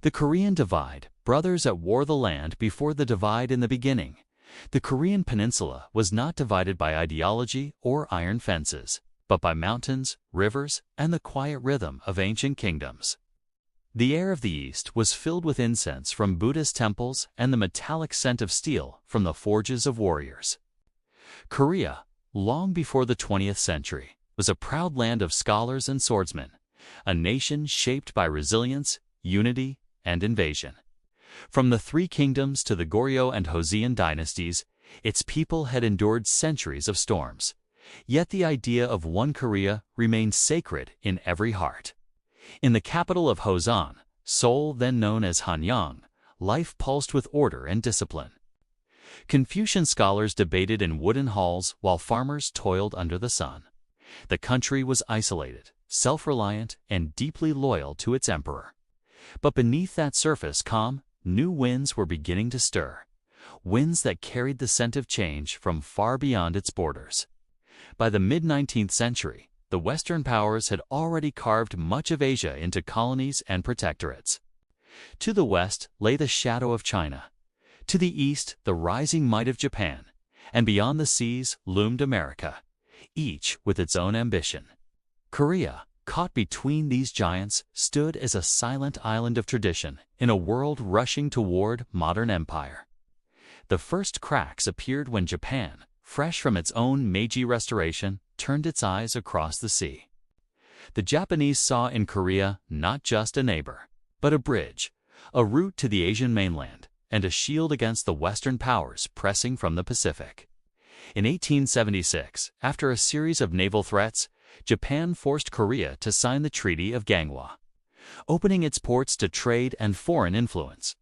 The Korean Divide, brothers at war the land before the divide in the beginning. The Korean Peninsula was not divided by ideology or iron fences, but by mountains, rivers, and the quiet rhythm of ancient kingdoms. The air of the East was filled with incense from Buddhist temples and the metallic scent of steel from the forges of warriors. Korea, long before the 20th century, was a proud land of scholars and swordsmen, a nation shaped by resilience, unity, and invasion. From the Three Kingdoms to the Goryeo and Joseon dynasties, its people had endured centuries of storms. Yet the idea of one Korea remained sacred in every heart. In the capital of Joseon, Seoul, then known as Hanyang, life pulsed with order and discipline. Confucian scholars debated in wooden halls while farmers toiled under the sun. The country was isolated, self-reliant, and deeply loyal to its emperor. But beneath that surface calm, new winds were beginning to stir, winds that carried the scent of change from far beyond its borders. By the mid-19th century, the Western powers had already carved much of Asia into colonies and protectorates. To the west lay the shadow of China. To the east, the rising might of Japan. And beyond the seas loomed America, each with its own ambition. Korea, caught between these giants, stood as a silent island of tradition in a world rushing toward modern empire. The first cracks appeared when Japan, fresh from its own Meiji Restoration, turned its eyes across the sea. The Japanese saw in Korea not just a neighbor, but a bridge, a route to the Asian mainland, and a shield against the Western powers pressing from the Pacific. In 1876, after a series of naval threats, Japan forced Korea to sign the Treaty of Ganghwa, opening its ports to trade and foreign influence.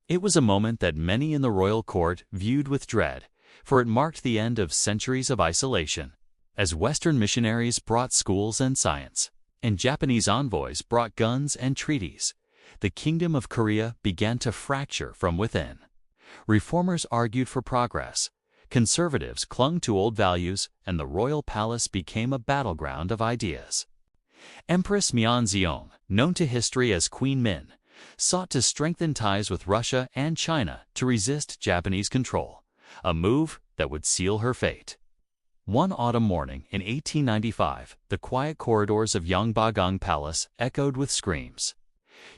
It was a moment that many in the royal court viewed with dread, for it marked the end of centuries of isolation. As Western missionaries brought schools and science, and Japanese envoys brought guns and treaties, the Kingdom of Korea began to fracture from within. Reformers argued for progress, conservatives clung to old values, and the royal palace became a battleground of ideas. Empress Myeonjeong, known to history as Queen Min, sought to strengthen ties with Russia and China to resist Japanese control, a move that would seal her fate. One autumn morning in 1895, the quiet corridors of Yongbagong Palace echoed with screams.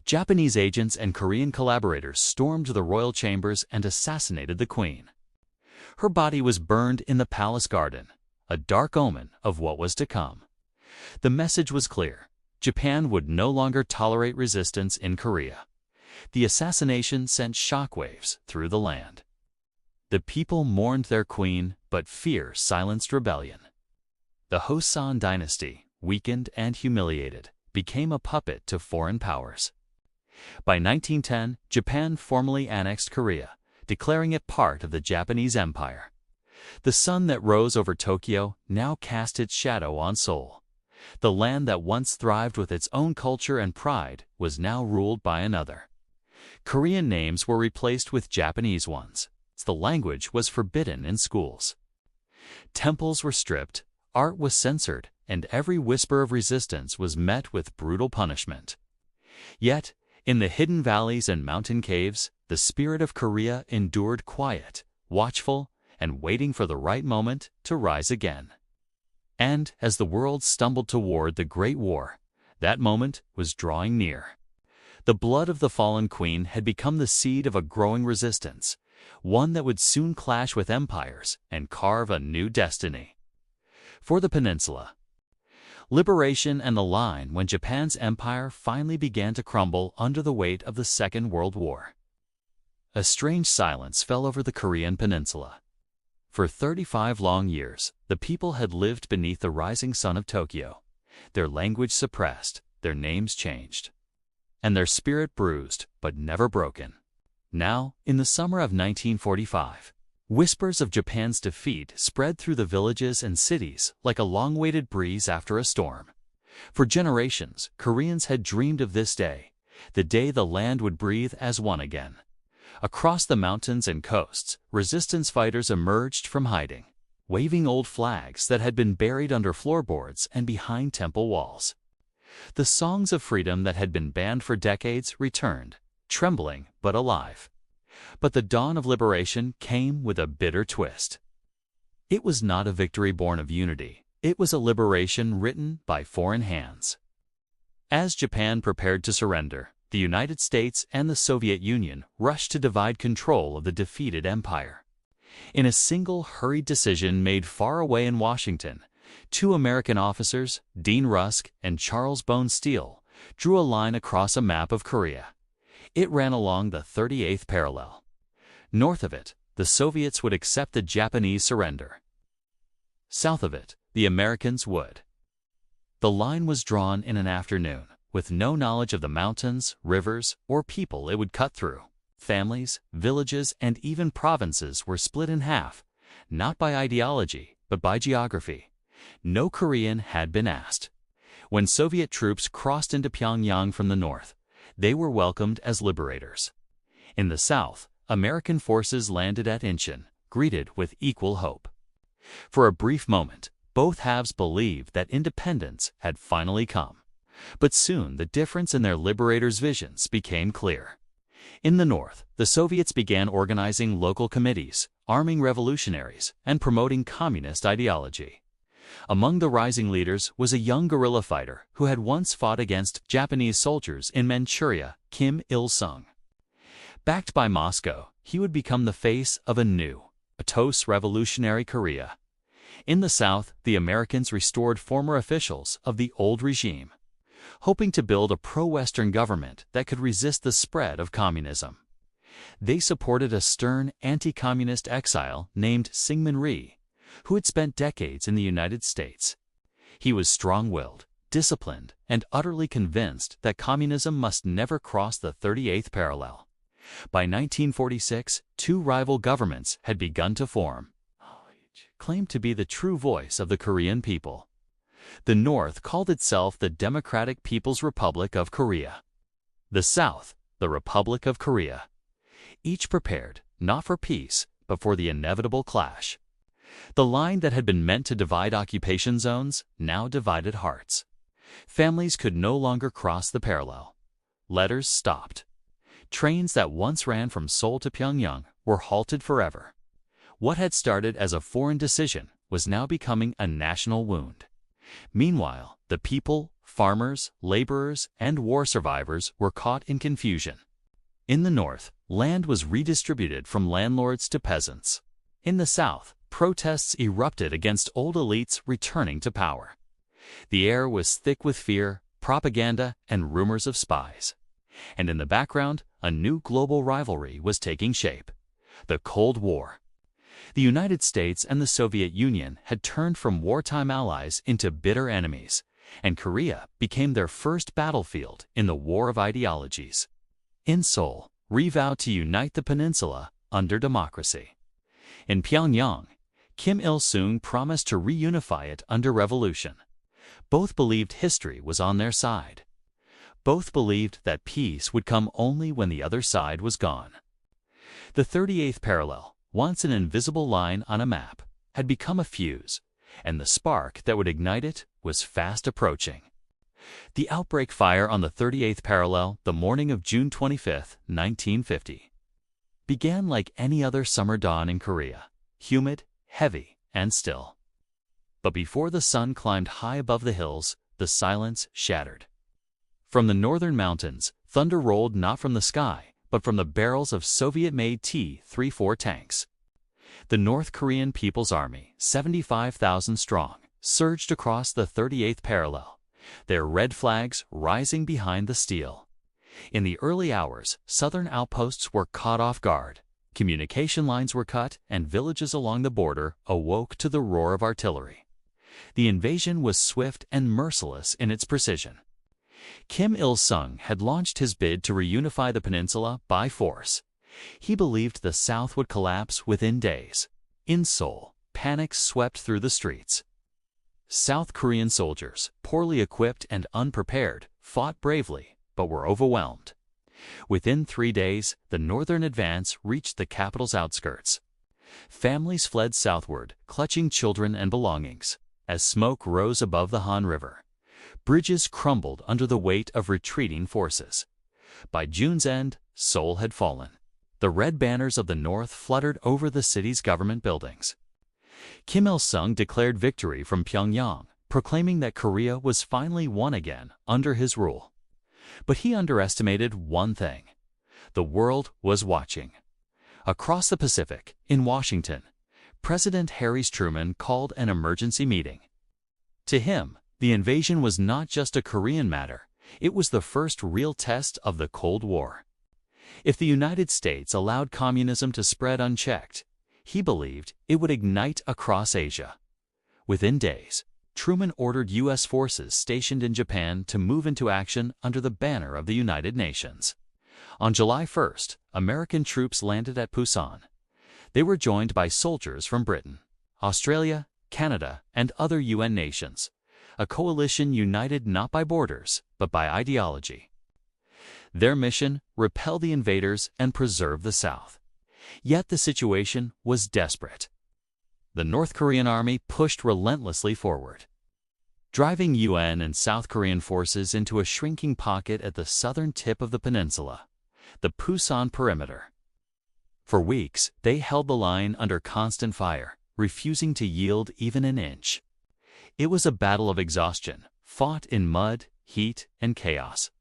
Japanese agents and Korean collaborators stormed the royal chambers and assassinated the queen. Her body was burned in the palace garden, a dark omen of what was to come. The message was clear: Japan would no longer tolerate resistance in Korea. The assassination sent shockwaves through the land. The people mourned their queen, but fear silenced rebellion. The Joseon dynasty, weakened and humiliated, became a puppet to foreign powers. By 1910, Japan formally annexed Korea, declaring it part of the Japanese Empire. The sun that rose over Tokyo now cast its shadow on Seoul. The land that once thrived with its own culture and pride was now ruled by another. Korean names were replaced with Japanese ones. The language was forbidden in schools. Temples were stripped, art was censored, and every whisper of resistance was met with brutal punishment. Yet, in the hidden valleys and mountain caves, the spirit of Korea endured quiet, watchful, and waiting for the right moment to rise again. And as the world stumbled toward the Great War, that moment was drawing near. The blood of the fallen queen had become the seed of a growing resistance, one that would soon clash with empires and carve a new destiny. For the peninsula, liberation and the line when Japan's empire finally began to crumble under the weight of the Second World War. A strange silence fell over the Korean Peninsula. For 35 long years, the people had lived beneath the rising sun of Tokyo, their language suppressed, their names changed, and their spirit bruised but never broken. Now, in the summer of 1945, whispers of Japan's defeat spread through the villages and cities like a long-awaited breeze after a storm. For generations, Koreans had dreamed of this day, the day the land would breathe as one again. Across the mountains and coasts, resistance fighters emerged from hiding, waving old flags that had been buried under floorboards and behind temple walls. The songs of freedom that had been banned for decades returned, trembling but alive. But the dawn of liberation came with a bitter twist. It was not a victory born of unity. It was a liberation written by foreign hands. As Japan prepared to surrender, the United States and the Soviet Union rushed to divide control of the defeated empire. In a single hurried decision made far away in Washington, two American officers, Dean Rusk and Charles Bone Steele, drew a line across a map of Korea. It ran along the 38th parallel. North of it, the Soviets would accept the Japanese surrender. South of it, the Americans would. The line was drawn in an afternoon, with no knowledge of the mountains, rivers, or people it would cut through. Families, villages, and even provinces were split in half, not by ideology, but by geography. No Korean had been asked. When Soviet troops crossed into Pyongyang from the north, they were welcomed as liberators. In the south, American forces landed at Incheon, greeted with equal hope. For a brief moment, both halves believed that independence had finally come. But soon the difference in their liberators' visions became clear. In the north, the Soviets began organizing local committees, arming revolutionaries, and promoting communist ideology. Among the rising leaders was a young guerrilla fighter who had once fought against Japanese soldiers in Manchuria, Kim Il-sung. Backed by Moscow, he would become the face of a new, Atos revolutionary Korea. In the south, the Americans restored former officials of the old regime, hoping to build a pro-Western government that could resist the spread of communism. They supported a stern anti-communist exile named Syngman Rhee, who had spent decades in the United States. He was strong-willed, disciplined, and utterly convinced that communism must never cross the 38th parallel. By 1946, two rival governments had begun to form, claimed to be the true voice of the Korean people. The North called itself the Democratic People's Republic of Korea. The South, the Republic of Korea. Each prepared, not for peace, but for the inevitable clash. The line that had been meant to divide occupation zones now divided hearts. Families could no longer cross the parallel. Letters stopped. Trains that once ran from Seoul to Pyongyang were halted forever. What had started as a foreign decision was now becoming a national wound. Meanwhile, the people, farmers, laborers, and war survivors were caught in confusion. In the north, land was redistributed from landlords to peasants. In the south, protests erupted against old elites returning to power. The air was thick with fear, propaganda, and rumors of spies. And in the background, a new global rivalry was taking shape: the Cold War. The United States and the Soviet Union had turned from wartime allies into bitter enemies, and Korea became their first battlefield in the war of ideologies. In Seoul, Rhee vowed to unite the peninsula under democracy. In Pyongyang, Kim Il-sung promised to reunify it under revolution. Both believed history was on their side. Both believed that peace would come only when the other side was gone. The 38th parallel, once an invisible line on a map, had become a fuse, and the spark that would ignite it was fast approaching. The outbreak fire on the 38th parallel, the morning of June 25, 1950, began like any other summer dawn in Korea, humid, heavy, and still. But before the sun climbed high above the hills, the silence shattered. From the northern mountains, thunder rolled not from the sky, but from the barrels of Soviet-made T-34 tanks. The North Korean People's Army, 75,000 strong, surged across the 38th parallel, their red flags rising behind the steel. In the early hours, southern outposts were caught off guard. Communication lines were cut, and villages along the border awoke to the roar of artillery. The invasion was swift and merciless in its precision. Kim Il-sung had launched his bid to reunify the peninsula by force. He believed the South would collapse within days. In Seoul, panic swept through the streets. South Korean soldiers, poorly equipped and unprepared, fought bravely, but were overwhelmed. Within 3 days, the northern advance reached the capital's outskirts. Families fled southward, clutching children and belongings. As smoke rose above the Han River, bridges crumbled under the weight of retreating forces. By June's end, Seoul had fallen. The red banners of the North fluttered over the city's government buildings. Kim Il-sung declared victory from Pyongyang, proclaiming that Korea was finally won again under his rule. But he underestimated one thing. The world was watching. Across the Pacific, in Washington, President Harry Truman called an emergency meeting. To him, the invasion was not just a Korean matter, it was the first real test of the Cold War. If the United States allowed communism to spread unchecked, he believed it would ignite across Asia. Within days, Truman ordered U.S. forces stationed in Japan to move into action under the banner of the United Nations. On July 1st, American troops landed at Busan. They were joined by soldiers from Britain, Australia, Canada, and other UN nations, a coalition united not by borders, but by ideology. Their mission: repel the invaders and preserve the South. Yet the situation was desperate. The North Korean army pushed relentlessly forward, driving UN and South Korean forces into a shrinking pocket at the southern tip of the peninsula, the Busan perimeter. For weeks, they held the line under constant fire, refusing to yield even an inch. It was a battle of exhaustion, fought in mud, heat, and chaos.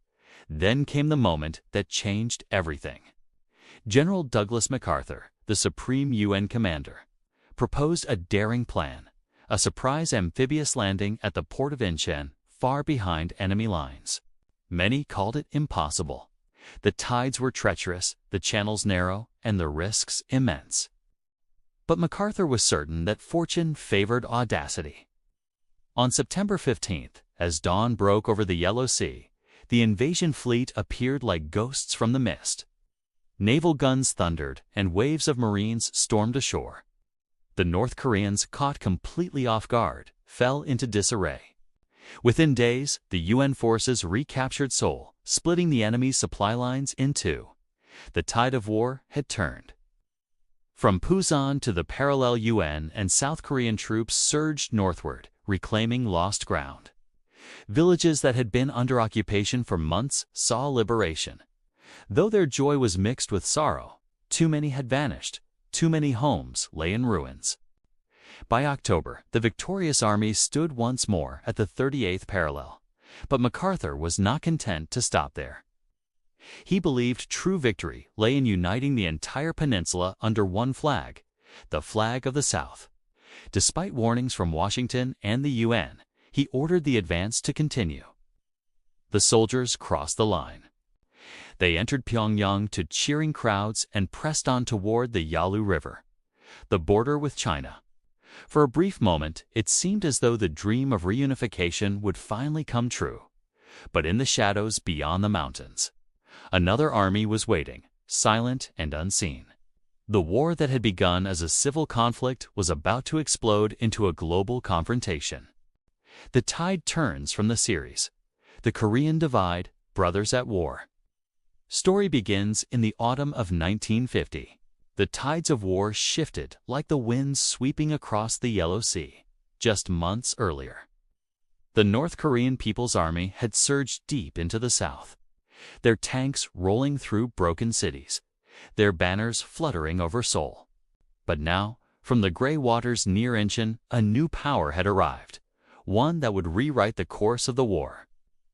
Then came the moment that changed everything. General Douglas MacArthur, the supreme UN commander, proposed a daring plan, a surprise amphibious landing at the port of Incheon, far behind enemy lines. Many called it impossible. The tides were treacherous, the channels narrow, and the risks immense. But MacArthur was certain that fortune favored audacity. On September 15th, as dawn broke over the Yellow Sea, the invasion fleet appeared like ghosts from the mist. Naval guns thundered, and waves of Marines stormed ashore. The North Koreans, caught completely off guard, fell into disarray. Within days, the UN forces recaptured Seoul, splitting the enemy's supply lines in two. The tide of war had turned. From Busan to the parallel, UN and South Korean troops surged northward, reclaiming lost ground. Villages that had been under occupation for months saw liberation. Though their joy was mixed with sorrow, too many had vanished, too many homes lay in ruins. By October, the victorious army stood once more at the 38th parallel, but MacArthur was not content to stop there. He believed true victory lay in uniting the entire peninsula under one flag, the flag of the South. Despite warnings from Washington and the UN, he ordered the advance to continue. The soldiers crossed the line. They entered Pyongyang to cheering crowds and pressed on toward the Yalu River, the border with China. For a brief moment, it seemed as though the dream of reunification would finally come true. But in the shadows beyond the mountains, another army was waiting, silent and unseen. The war that had begun as a civil conflict was about to explode into a global confrontation. The tide turns from the series. The Korean Divide, Brothers at War. Story begins in the autumn of 1950. The tides of war shifted like the winds sweeping across the Yellow Sea, just months earlier. The North Korean People's Army had surged deep into the south, their tanks rolling through broken cities, their banners fluttering over Seoul. But now, from the gray waters near Incheon, a new power had arrived, one that would rewrite the course of the war.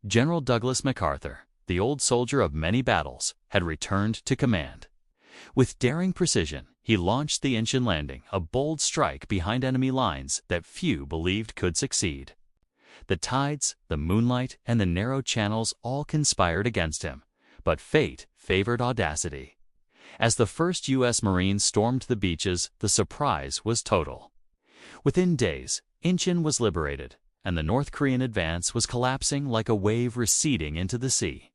General Douglas MacArthur, the old soldier of many battles, had returned to command. With daring precision, he launched the Incheon landing, a bold strike behind enemy lines that few believed could succeed. The tides, the moonlight, and the narrow channels all conspired against him, but fate favored audacity. As the first U.S. Marines stormed the beaches, the surprise was total. Within days, Incheon was liberated, and the North Korean advance was collapsing like a wave receding into the sea.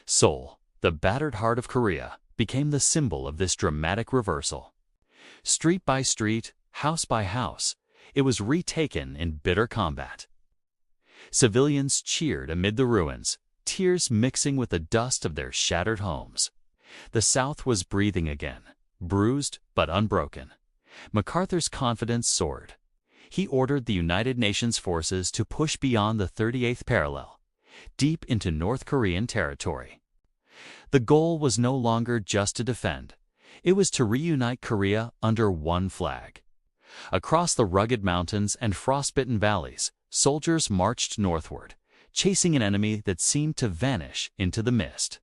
Seoul, the battered heart of Korea, became the symbol of this dramatic reversal. Street by street, house by house, it was retaken in bitter combat. Civilians cheered amid the ruins, tears mixing with the dust of their shattered homes. The South was breathing again, bruised but unbroken. MacArthur's confidence soared. He ordered the United Nations forces to push beyond the 38th parallel, deep into North Korean territory. The goal was no longer just to defend. It was to reunite Korea under one flag. Across the rugged mountains and frostbitten valleys, soldiers marched northward, chasing an enemy that seemed to vanish into the mist.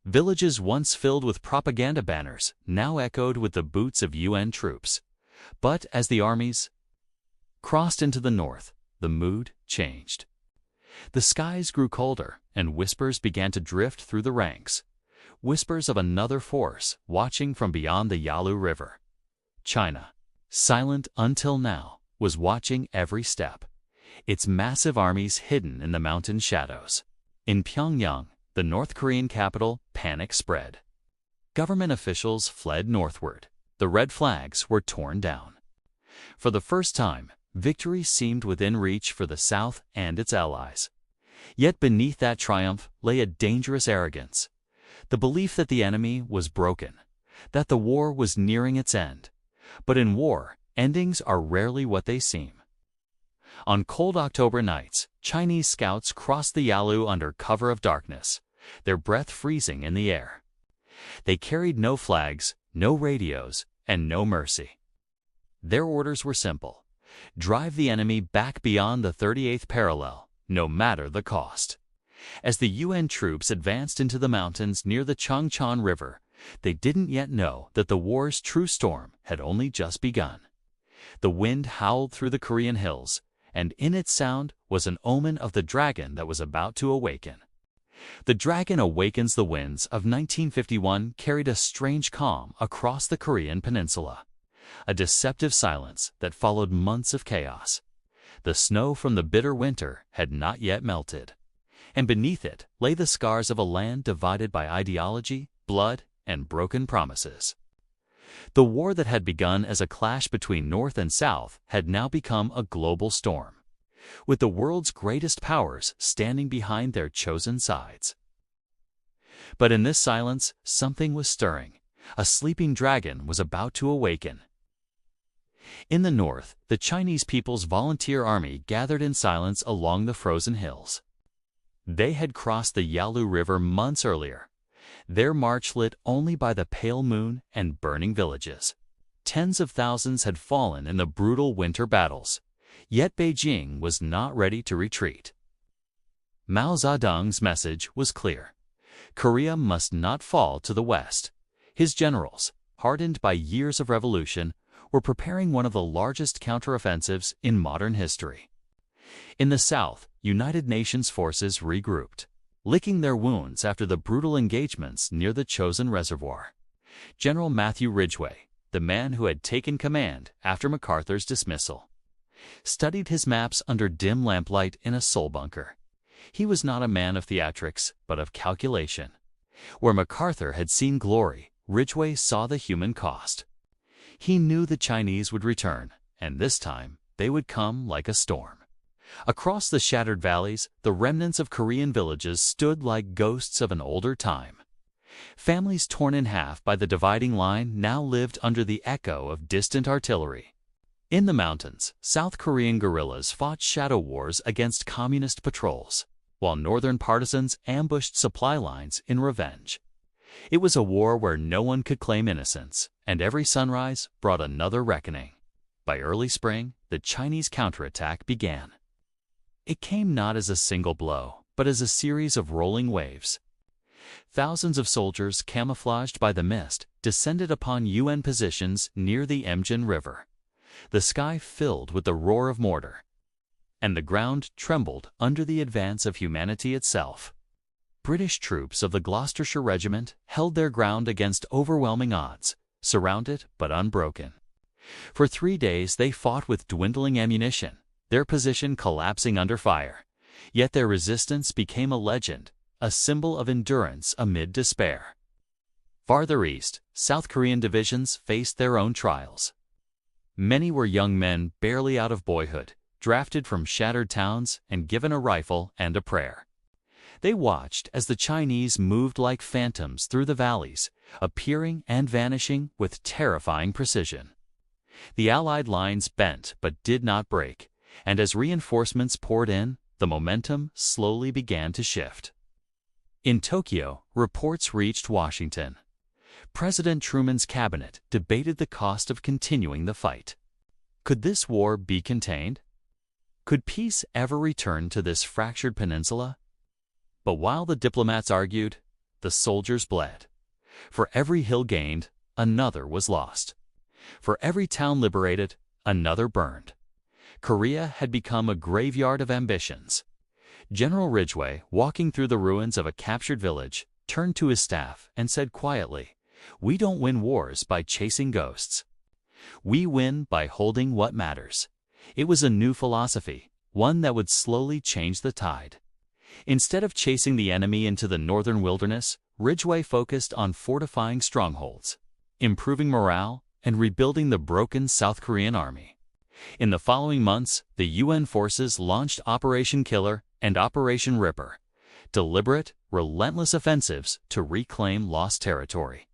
Villages once filled with propaganda banners now echoed with the boots of UN troops. But as the armies crossed into the north, the mood changed. The skies grew colder, and whispers began to drift through the ranks. Whispers of another force watching from beyond the Yalu River. China, silent until now, was watching every step, its massive armies hidden in the mountain shadows. In Pyongyang, the North Korean capital, panic spread. Government officials fled northward. The red flags were torn down. For the first time, victory seemed within reach for the South and its allies. Yet beneath that triumph lay a dangerous arrogance. The belief that the enemy was broken, that the war was nearing its end. But in war, endings are rarely what they seem. On cold October nights, Chinese scouts crossed the Yalu under cover of darkness, their breath freezing in the air. They carried no flags, no radios, and no mercy. Their orders were simple: drive the enemy back beyond the 38th parallel, no matter the cost. As the UN troops advanced into the mountains near the Changchan River, they didn't yet know that the war's true storm had only just begun. The wind howled through the Korean hills, and in its sound was an omen of the dragon that was about to awaken. The Dragon Awakens the Winds of 1951 carried a strange calm across the Korean Peninsula, a deceptive silence that followed months of chaos. The snow from the bitter winter had not yet melted, and beneath it lay the scars of a land divided by ideology, blood, and broken promises. The war that had begun as a clash between North and South had now become a global storm, with the world's greatest powers standing behind their chosen sides. But in this silence, something was stirring. A sleeping dragon was about to awaken. In the north, the Chinese People's Volunteer Army gathered in silence along the frozen hills. They had crossed the Yalu River months earlier, their march lit only by the pale moon and burning villages. Tens of thousands had fallen in the brutal winter battles, yet Beijing was not ready to retreat. Mao Zedong's message was clear: Korea must not fall to the West. His generals, hardened by years of revolution, were preparing one of the largest counteroffensives in modern history. In the South, United Nations forces regrouped, licking their wounds after the brutal engagements near the Chosin Reservoir. General Matthew Ridgway, the man who had taken command after MacArthur's dismissal, studied his maps under dim lamplight in a soul bunker. He was not a man of theatrics, but of calculation. Where MacArthur had seen glory, Ridgway saw the human cost. He knew the Chinese would return, and this time they would come like a storm. Across the shattered valleys, the remnants of Korean villages stood like ghosts of an older time. Families torn in half by the dividing line now lived under the echo of distant artillery. In the mountains, South Korean guerrillas fought shadow wars against communist patrols, while northern partisans ambushed supply lines in revenge. It was a war where no one could claim innocence, and every sunrise brought another reckoning. By early spring, the Chinese counterattack began. It came not as a single blow, but as a series of rolling waves. Thousands of soldiers, camouflaged by the mist, descended upon UN positions near the Emjin River. The sky filled with the roar of mortar, and the ground trembled under the advance of humanity itself. British troops of the Gloucestershire Regiment held their ground against overwhelming odds, surrounded but unbroken. For 3 days they fought with dwindling ammunition, their position collapsing under fire. Yet their resistance became a legend, a symbol of endurance amid despair. Farther east, South Korean divisions faced their own trials. Many were young men barely out of boyhood, drafted from shattered towns and given a rifle and a prayer. They watched as the Chinese moved like phantoms through the valleys, appearing and vanishing with terrifying precision. The Allied lines bent but did not break, and as reinforcements poured in, the momentum slowly began to shift. In Tokyo, reports reached Washington. President Truman's cabinet debated the cost of continuing the fight. Could this war be contained? Could peace ever return to this fractured peninsula? But while the diplomats argued, the soldiers bled. For every hill gained, another was lost. For every town liberated, another burned. Korea had become a graveyard of ambitions. General Ridgway, walking through the ruins of a captured village, turned to his staff and said quietly, "We don't win wars by chasing ghosts. We win by holding what matters." It was a new philosophy, one that would slowly change the tide. Instead of chasing the enemy into the northern wilderness, Ridgway focused on fortifying strongholds, improving morale, and rebuilding the broken South Korean army. In the following months, the UN forces launched Operation Killer and Operation Ripper, deliberate, relentless offensives to reclaim lost territory.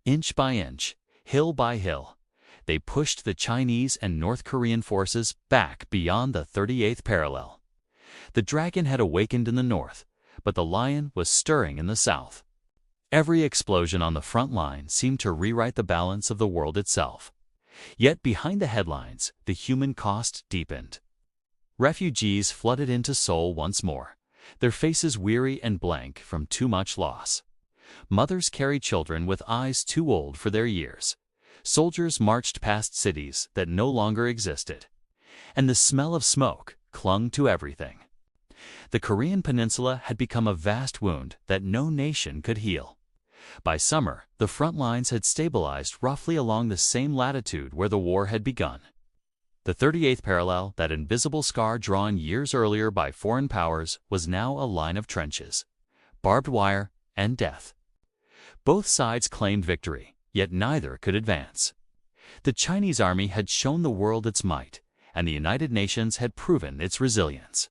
Inch by inch, hill by hill, they pushed the Chinese and North Korean forces back beyond the 38th parallel. The dragon had awakened in the north, but the lion was stirring in the south. Every explosion on the front line seemed to rewrite the balance of the world itself. Yet behind the headlines, the human cost deepened. Refugees flooded into Seoul once more, their faces weary and blank from too much loss. Mothers carried children with eyes too old for their years. Soldiers marched past cities that no longer existed. And the smell of smoke clung to everything. The Korean Peninsula had become a vast wound that no nation could heal. By summer, the front lines had stabilized roughly along the same latitude where the war had begun. The 38th parallel, that invisible scar drawn years earlier by foreign powers, was now a line of trenches, barbed wire, and death. Both sides claimed victory, yet neither could advance. The Chinese army had shown the world its might, and the United Nations had proven its resilience.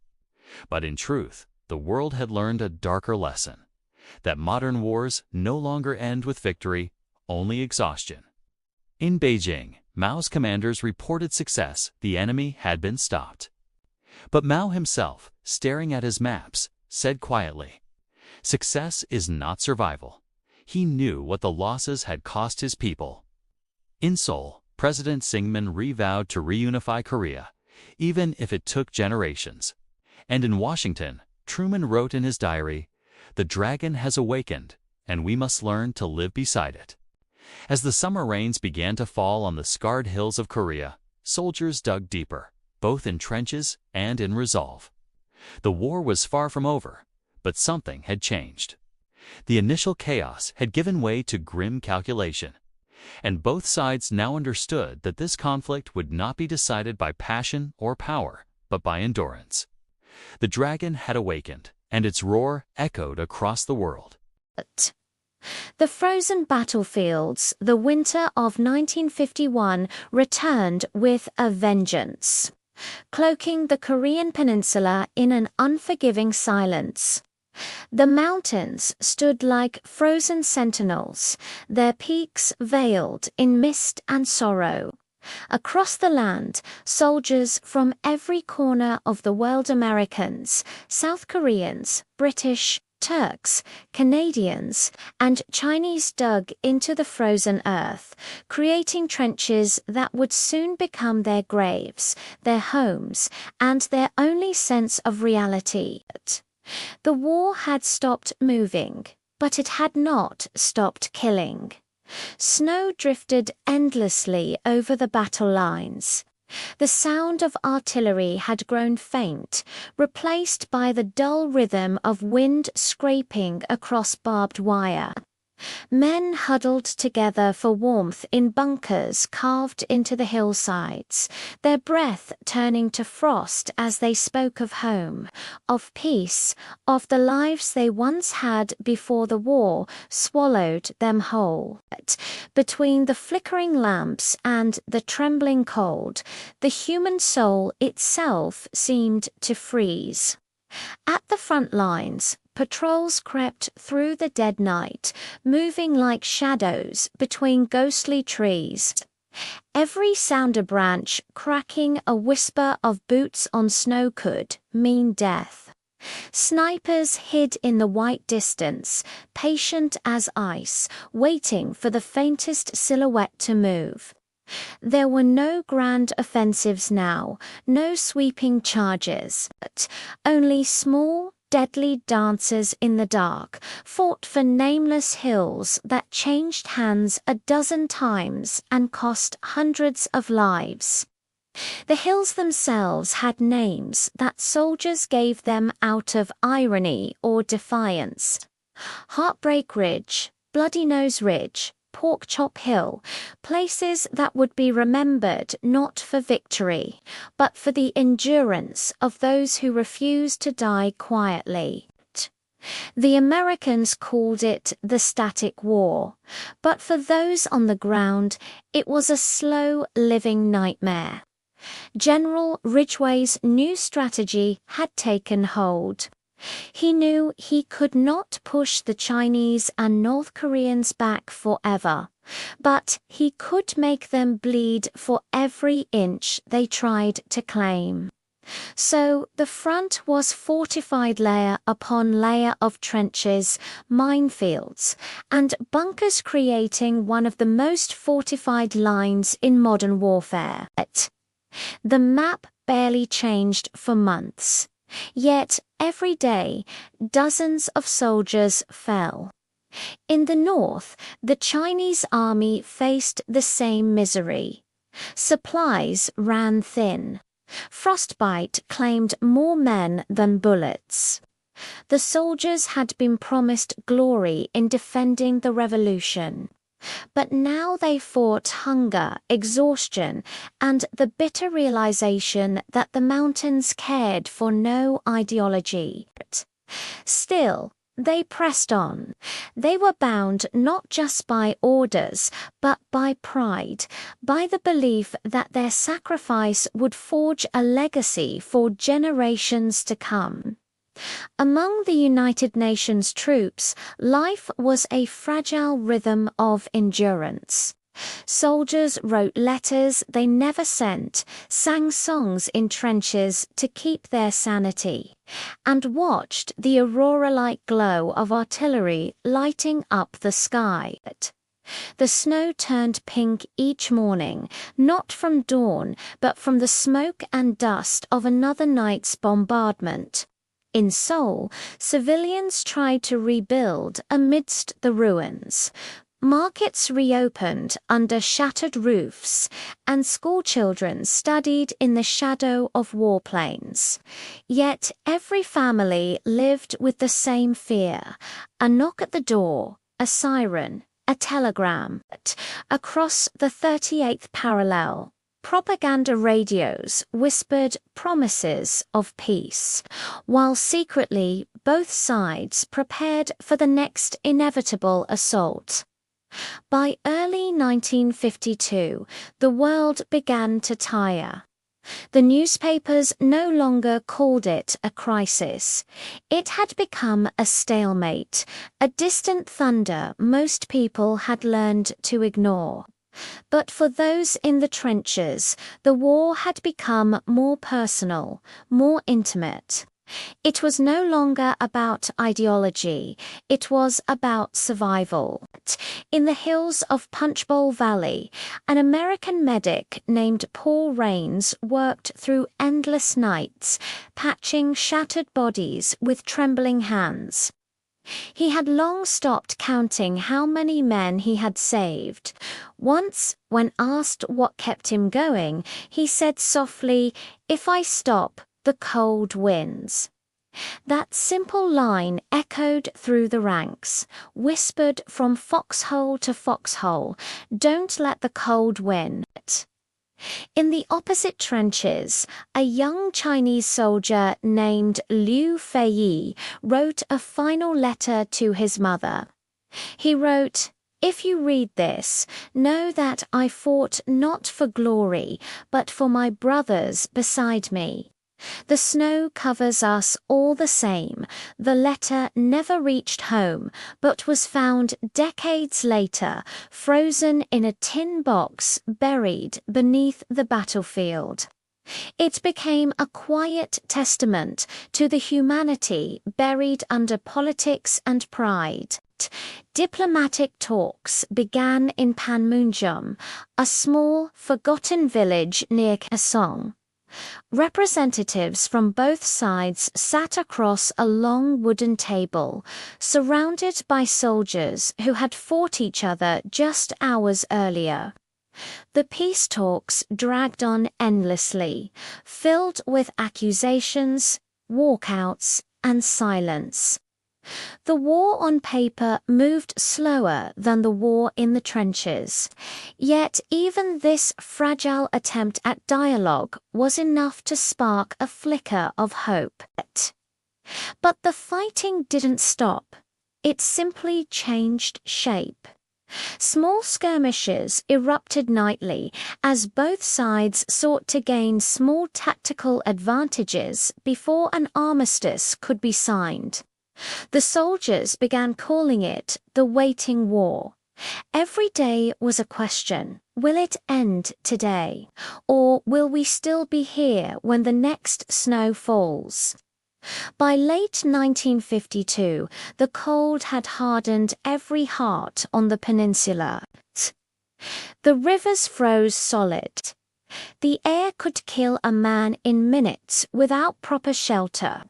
But in truth, the world had learned a darker lesson, that modern wars no longer end with victory, only exhaustion. In Beijing, Mao's commanders reported success. The enemy had been stopped. But Mao himself, staring at his maps, said quietly, "Success is not survival." He knew what the losses had cost his people. In Seoul, President Syngman re-vowed to reunify Korea, even if it took generations. And in Washington, Truman wrote in his diary, "The dragon has awakened, and we must learn to live beside it." As the summer rains began to fall on the scarred hills of Korea, soldiers dug deeper, both in trenches and in resolve. The war was far from over, but something had changed. The initial chaos had given way to grim calculation, and both sides now understood that this conflict would not be decided by passion or power, but by endurance. The dragon had awakened, and its roar echoed across the world. The frozen battlefields, the winter of 1951, returned with a vengeance, cloaking the Korean Peninsula in an unforgiving silence. The mountains stood like frozen sentinels, their peaks veiled in mist and sorrow. Across the land, soldiers from every corner of the world, Americans, South Koreans, British, Turks, Canadians, and Chinese, dug into the frozen earth, creating trenches that would soon become their graves, their homes, and their only sense of reality. The war had stopped moving, but it had not stopped killing. Snow drifted endlessly over the battle lines. The sound of artillery had grown faint, replaced by the dull rhythm of wind scraping across barbed wire. Men huddled together for warmth in bunkers carved into the hillsides, their breath turning to frost as they spoke of home, of peace, of the lives they once had before the war swallowed them whole. Between the flickering lamps and the trembling cold, the human soul itself seemed to freeze. At the front lines, patrols crept through the dead night, moving like shadows between ghostly trees. Every sounder branch cracking a whisper of boots on snow could mean death. Snipers hid in the white distance, patient as ice, waiting for the faintest silhouette to move. There were no grand offensives now, no sweeping charges, but only small, deadly dances in the dark, fought for nameless hills that changed hands a dozen times and cost hundreds of lives. The hills themselves had names that soldiers gave them out of irony or defiance. Heartbreak Ridge, Bloody Nose Ridge, Pork Chop Hill, places that would be remembered not for victory, but for the endurance of those who refused to die quietly. The Americans called it the static war, but for those on the ground, it was a slow living nightmare. General Ridgway's new strategy had taken hold. He knew he could not push the Chinese and North Koreans back forever, but he could make them bleed for every inch they tried to claim. So the front was fortified layer upon layer of trenches, minefields, and bunkers, creating one of the most fortified lines in modern warfare. The map barely changed for months, yet every day dozens of soldiers fell. In the north, the Chinese army faced the same misery. Supplies ran thin. Frostbite claimed more men than bullets. The soldiers had been promised glory in defending the revolution. But now they fought hunger, exhaustion, and the bitter realization that the mountains cared for no ideology. Still, they pressed on. They were bound not just by orders, but by pride, by the belief that their sacrifice would forge a legacy for generations to come. Among the United Nations troops, life was a fragile rhythm of endurance. Soldiers wrote letters they never sent, sang songs in trenches to keep their sanity, and watched the aurora-like glow of artillery lighting up the sky. The snow turned pink each morning, not from dawn, but from the smoke and dust of another night's bombardment. In Seoul, civilians tried to rebuild amidst the ruins. Markets reopened under shattered roofs, and schoolchildren studied in the shadow of warplanes. Yet every family lived with the same fear: a knock at the door, a siren, a telegram. Across the 38th parallel, propaganda radios whispered promises of peace, while secretly both sides prepared for the next inevitable assault. By early 1952, the world began to tire. The newspapers no longer called it a crisis. It had become a stalemate, a distant thunder most people had learned to ignore. But for those in the trenches, the war had become more personal, more intimate. It was no longer about ideology, it was about survival. In the hills of Punchbowl Valley, an American medic named Paul Raines worked through endless nights, patching shattered bodies with trembling hands. He had long stopped counting how many men he had saved. Once, when asked what kept him going, he said softly, "If I stop, the cold wins." That simple line echoed through the ranks, whispered from foxhole to foxhole, "Don't let the cold win." In the opposite trenches, a young Chinese soldier named Liu Feiyi wrote a final letter to his mother. He wrote, "If you read this, know that I fought not for glory, but for my brothers beside me. The snow covers us all the same. The letter never reached home, but was found decades later, frozen in a tin box buried beneath the battlefield." It became a quiet testament to the humanity buried under politics and pride. Diplomatic talks began in Panmunjom, a small, forgotten village near Kasong. Representatives from both sides sat across a long wooden table, surrounded by soldiers who had fought each other just hours earlier. The peace talks dragged on endlessly, filled with accusations, walkouts, and silence. The war on paper moved slower than the war in the trenches, yet even this fragile attempt at dialogue was enough to spark a flicker of hope. But the fighting didn't stop. It simply changed shape. Small skirmishes erupted nightly as both sides sought to gain small tactical advantages before an armistice could be signed. The soldiers began calling it the waiting war. Every day was a question. Will it end today? Or will we still be here when the next snow falls? By late 1952, the cold had hardened every heart on the peninsula. The rivers froze solid. The air could kill a man in minutes without proper shelter.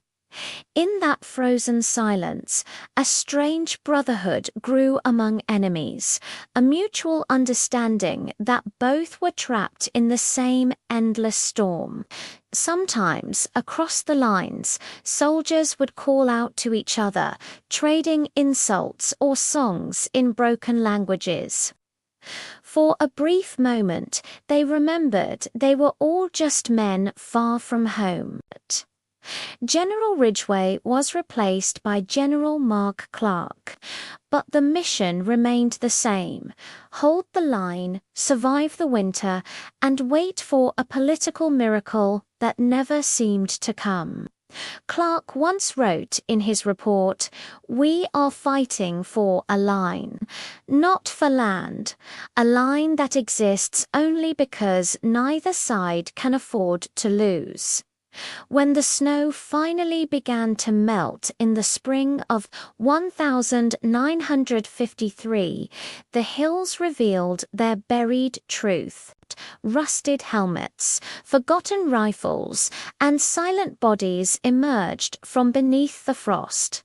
In that frozen silence, a strange brotherhood grew among enemies, a mutual understanding that both were trapped in the same endless storm. Sometimes, across the lines, soldiers would call out to each other, trading insults or songs in broken languages. For a brief moment, they remembered they were all just men far from home. General Ridgway was replaced by General Mark Clark, but the mission remained the same: hold the line, survive the winter, and wait for a political miracle that never seemed to come. Clark once wrote in his report, "We are fighting for a line, not for land, a line that exists only because neither side can afford to lose." When the snow finally began to melt in the spring of 1953, the hills revealed their buried truth. Rusted helmets, forgotten rifles, and silent bodies emerged from beneath the frost.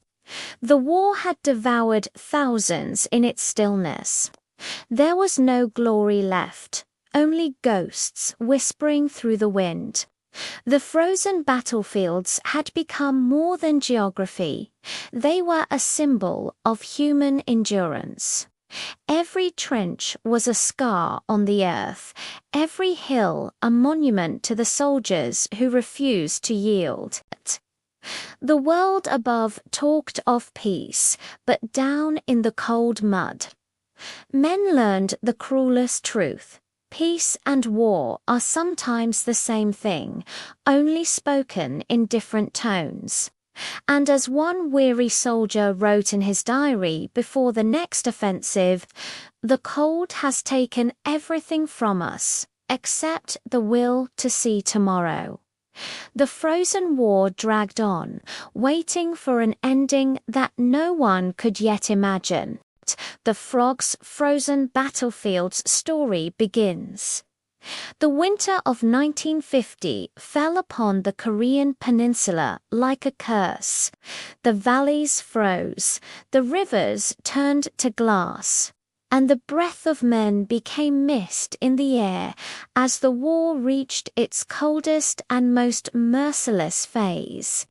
The war had devoured thousands in its stillness. There was no glory left, only ghosts whispering through the wind. The frozen battlefields had become more than geography. They were a symbol of human endurance. Every trench was a scar on the earth, every hill a monument to the soldiers who refused to yield. The world above talked of peace, but down in the cold mud, men learned the cruelest truth. Peace and war are sometimes the same thing, only spoken in different tones. And as one weary soldier wrote in his diary before the next offensive, "The cold has taken everything from us, except the will to see tomorrow." The frozen war dragged on, waiting for an ending that no one could yet imagine. The Frog's Frozen Battlefields story begins. The winter of 1950 fell upon the Korean Peninsula like a curse. The valleys froze, the rivers turned to glass, and the breath of men became mist in the air as the war reached its coldest and most merciless phase.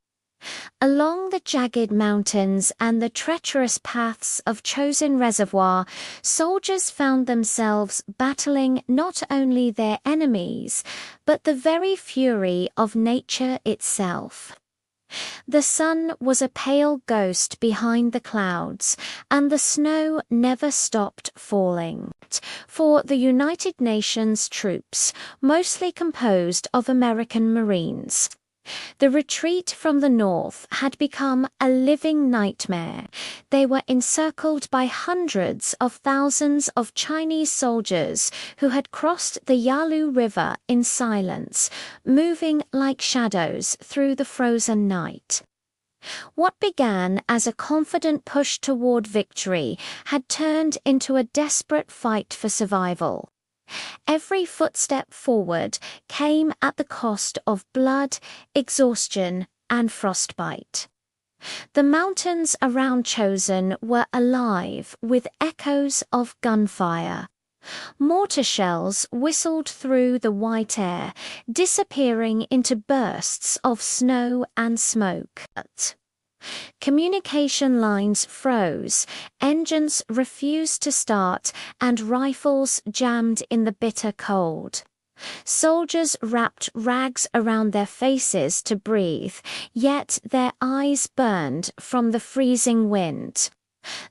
Along the jagged mountains and the treacherous paths of Chosin Reservoir, soldiers found themselves battling not only their enemies, but the very fury of nature itself. The sun was a pale ghost behind the clouds, and the snow never stopped falling. For the United Nations troops, mostly composed of American Marines, The retreat from the north had become a living nightmare. They were encircled by hundreds of thousands of Chinese soldiers who had crossed the Yalu River in silence, moving like shadows through the frozen night. What began as a confident push toward victory had turned into a desperate fight for survival. Every footstep forward came at the cost of blood, exhaustion, and frostbite. The mountains around Chosin were alive with echoes of gunfire. Mortar shells whistled through the white air, disappearing into bursts of snow and smoke. Communication lines froze, engines refused to start, and rifles jammed in the bitter cold. Soldiers wrapped rags around their faces to breathe, yet their eyes burned from the freezing wind.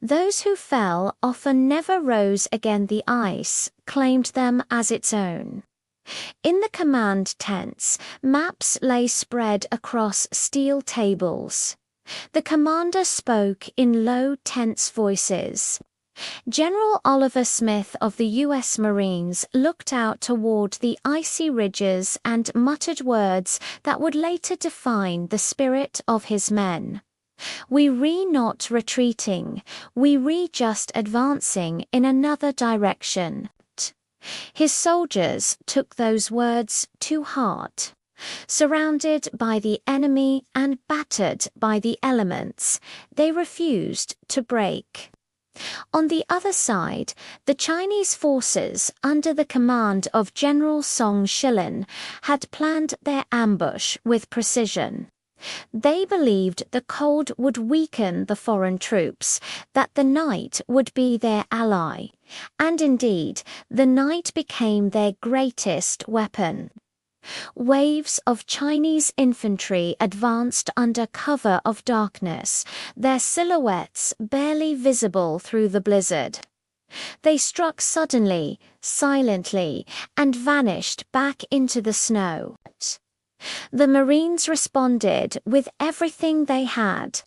Those who fell often never rose again. The ice claimed them as its own. In the command tents, maps lay spread across steel tables. The commander spoke in low, tense voices. General Oliver Smith of the U.S. Marines looked out toward the icy ridges and muttered words that would later define the spirit of his men. "We re not retreating, we re just advancing in another direction." His soldiers took those words to heart. Surrounded by the enemy and battered by the elements, they refused to break. On the other side, the Chinese forces, under the command of General Song Shilin, had planned their ambush with precision. They believed the cold would weaken the foreign troops, that the night would be their ally, and indeed, the night became their greatest weapon. Waves of Chinese infantry advanced under cover of darkness, their silhouettes barely visible through the blizzard. They struck suddenly, silently, and vanished back into the snow. The Marines responded with everything they had.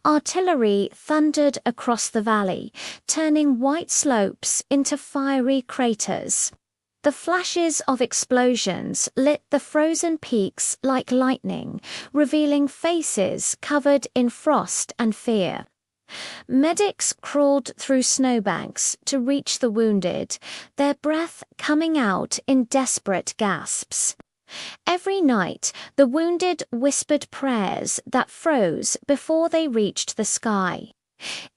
Artillery thundered across the valley, turning white slopes into fiery craters. The flashes of explosions lit the frozen peaks like lightning, revealing faces covered in frost and fear. Medics crawled through snowbanks to reach the wounded, their breath coming out in desperate gasps. Every night, the wounded whispered prayers that froze before they reached the sky.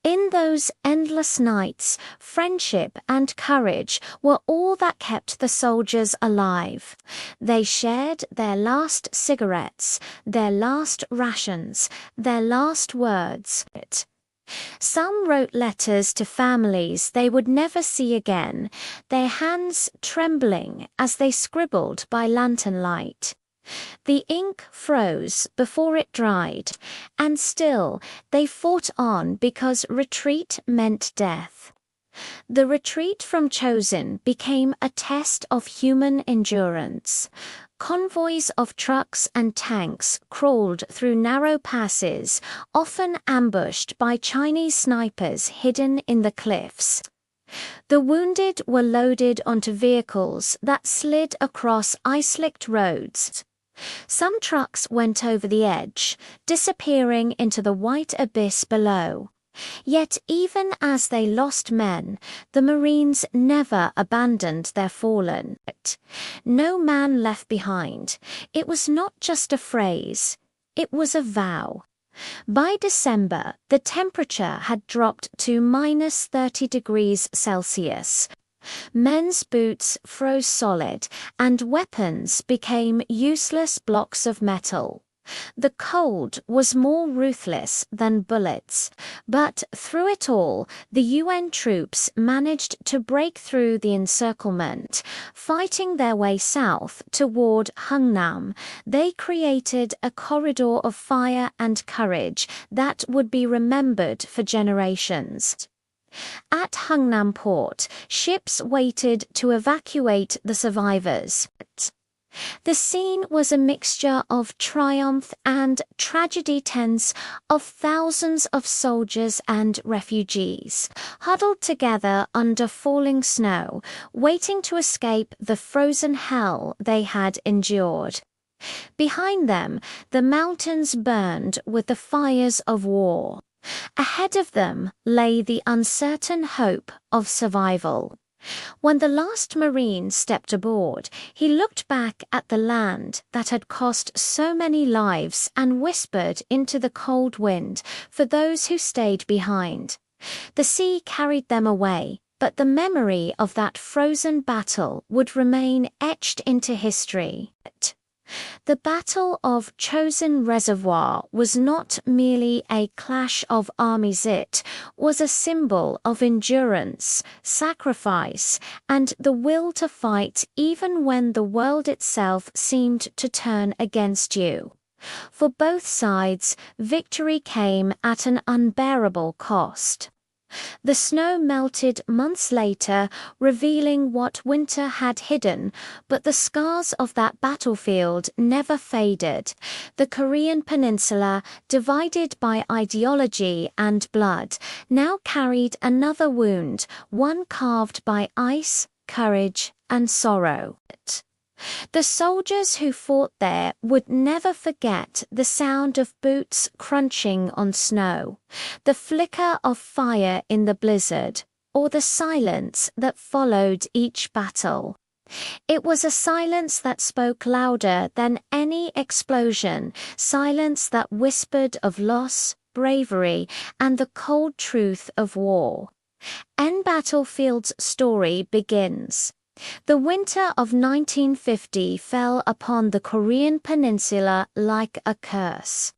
In those endless nights, friendship and courage were all that kept the soldiers alive. They shared their last cigarettes, their last rations, their last words. Some wrote letters to families they would never see again, their hands trembling as they scribbled by lantern light. The ink froze before it dried, and still they fought on because retreat meant death. The retreat from Chosin became a test of human endurance. Convoys of trucks and tanks crawled through narrow passes, often ambushed by Chinese snipers hidden in the cliffs. The wounded were loaded onto vehicles that slid across ice-slicked roads. Some trucks went over the edge, disappearing into the white abyss below. Yet even as they lost men, the Marines never abandoned their fallen. No man left behind. It was not just a phrase, it was a vow. By December, the temperature had dropped to -30°C. Men's boots froze solid, and weapons became useless blocks of metal. The cold was more ruthless than bullets, but through it all, the UN troops managed to break through the encirclement. Fighting their way south toward Hungnam, they created a corridor of fire and courage that would be remembered for generations. At Hungnam port, ships waited to evacuate the survivors. The scene was a mixture of triumph and tragedy, tens of thousands of soldiers and refugees, huddled together under falling snow, waiting to escape the frozen hell they had endured. Behind them, the mountains burned with the fires of war. Ahead of them lay the uncertain hope of survival. When the last Marine stepped aboard, he looked back at the land that had cost so many lives and whispered into the cold wind for those who stayed behind. The sea carried them away, but the memory of that frozen battle would remain etched into history. The Battle of Chosin Reservoir was not merely a clash of armies, it was a symbol of endurance, sacrifice, and the will to fight even when the world itself seemed to turn against you. For both sides, victory came at an unbearable cost. The snow melted months later, revealing what winter had hidden, but the scars of that battlefield never faded. The Korean Peninsula, divided by ideology and blood, now carried another wound, one carved by ice, courage, and sorrow. The soldiers who fought there would never forget the sound of boots crunching on snow, the flicker of fire in the blizzard, or the silence that followed each battle. It was a silence that spoke louder than any explosion, silence that whispered of loss, bravery, and the cold truth of war. N Battlefield's story begins. The winter of 1950 fell upon the Korean Peninsula like a curse.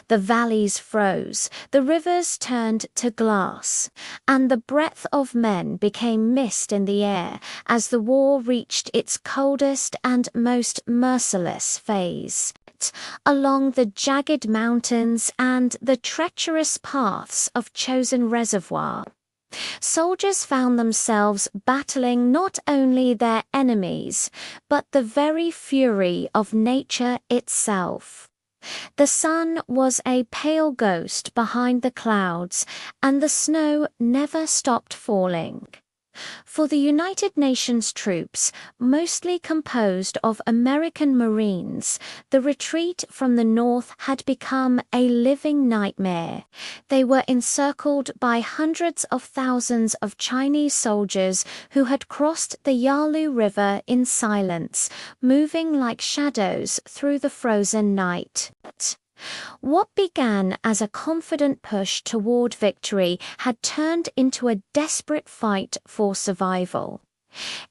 The valleys froze, the rivers turned to glass, and the breath of men became mist in the air as the war reached its coldest and most merciless phase. Along the jagged mountains and the treacherous paths of Chosin Reservoir, soldiers found themselves battling not only their enemies, but the very fury of nature itself. The sun was a pale ghost behind the clouds, and the snow never stopped falling. For the United Nations troops, mostly composed of American Marines, the retreat from the north had become a living nightmare. They were encircled by hundreds of thousands of Chinese soldiers who had crossed the Yalu River in silence, moving like shadows through the frozen night. What began as a confident push toward victory had turned into a desperate fight for survival.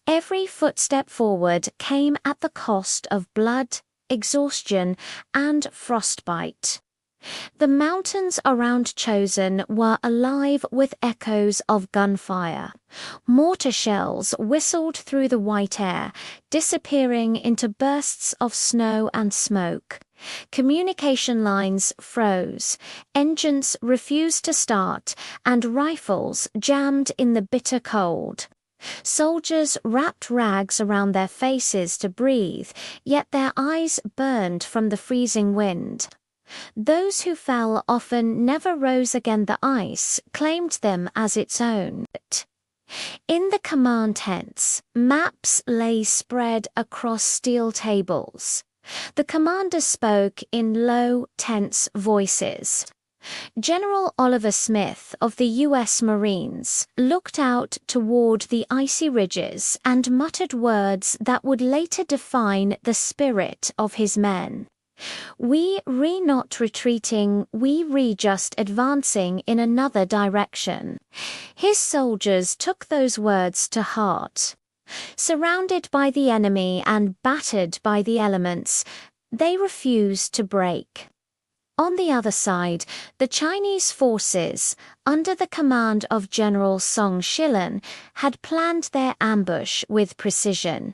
Every footstep forward came at the cost of blood, exhaustion, and frostbite. The mountains around Chosin were alive with echoes of gunfire. Mortar shells whistled through the white air, disappearing into bursts of snow and smoke. Communication lines froze, engines refused to start, and rifles jammed in the bitter cold. Soldiers wrapped rags around their faces to breathe, yet their eyes burned from the freezing wind. Those who fell often never rose again. The ice claimed them as its own. In the command tents, maps lay spread across steel tables. The commanders spoke in low, tense voices. General Oliver Smith of the U.S. Marines looked out toward the icy ridges and muttered words that would later define the spirit of his men. "We re not retreating, we re just advancing in another direction." His soldiers took those words to heart. Surrounded by the enemy and battered by the elements, they refused to break. On the other side, the Chinese forces, under the command of General Song Shilan, had planned their ambush with precision.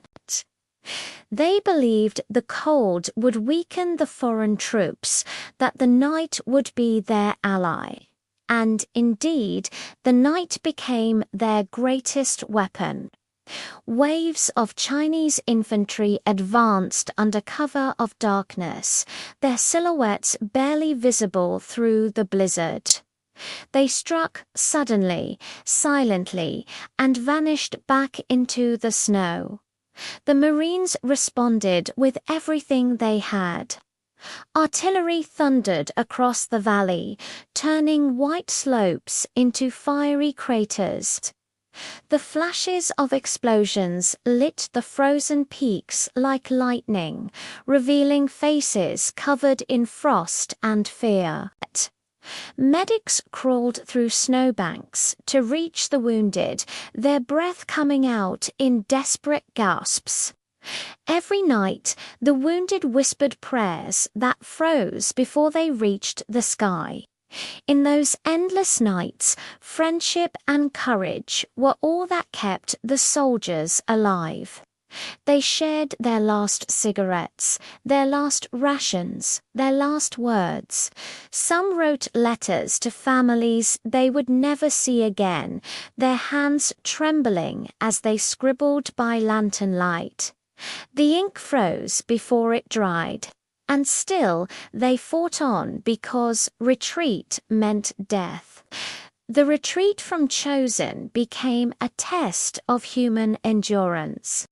They believed the cold would weaken the foreign troops, that the night would be their ally. And indeed, the night became their greatest weapon. Waves of Chinese infantry advanced under cover of darkness, their silhouettes barely visible through the blizzard. They struck suddenly, silently, and vanished back into the snow. The Marines responded with everything they had. Artillery thundered across the valley, turning white slopes into fiery craters. The flashes of explosions lit the frozen peaks like lightning, revealing faces covered in frost and fear. Medics crawled through snowbanks to reach the wounded, their breath coming out in desperate gasps. Every night, the wounded whispered prayers that froze before they reached the sky. In those endless nights, friendship and courage were all that kept the soldiers alive. They shared their last cigarettes, their last rations, their last words. Some wrote letters to families they would never see again, their hands trembling as they scribbled by lantern light. The ink froze before it dried. And still they fought on because retreat meant death. The retreat from Chosin became a test of human endurance.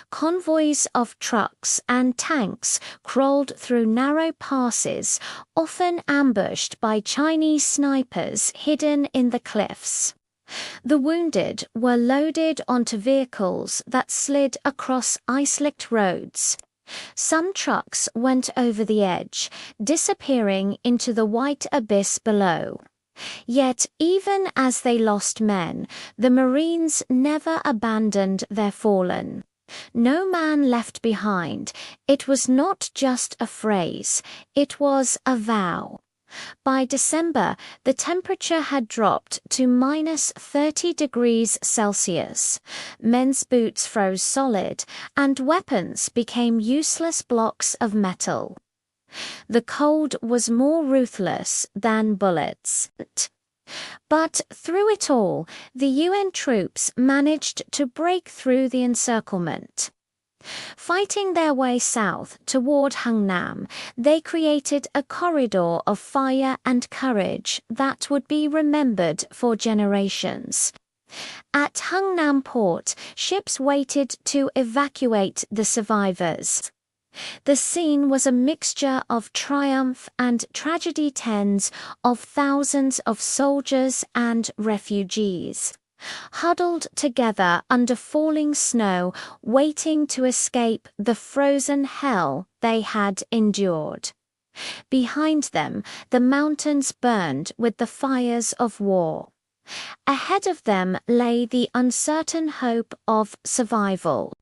Convoys of trucks and tanks crawled through narrow passes, often ambushed by Chinese snipers hidden in the cliffs. The wounded were loaded onto vehicles that slid across ice-licked roads. Some trucks went over the edge, disappearing into the white abyss below. Yet, even as they lost men, the Marines never abandoned their fallen. No man left behind. It was not just a phrase, it was a vow. By December, the temperature had dropped to -30 degrees Celsius. Men's boots froze solid, and weapons became useless blocks of metal. The cold was more ruthless than bullets. But through it all, the UN troops managed to break through the encirclement. Fighting their way south toward Hungnam, they created a corridor of fire and courage that would be remembered for generations. At Hungnam port, ships waited to evacuate the survivors. The scene was a mixture of triumph and tragedy, tens of thousands of soldiers and refugees, huddled together under falling snow, waiting to escape the frozen hell they had endured. Behind them, the mountains burned with the fires of war. Ahead of them lay the uncertain hope of survival.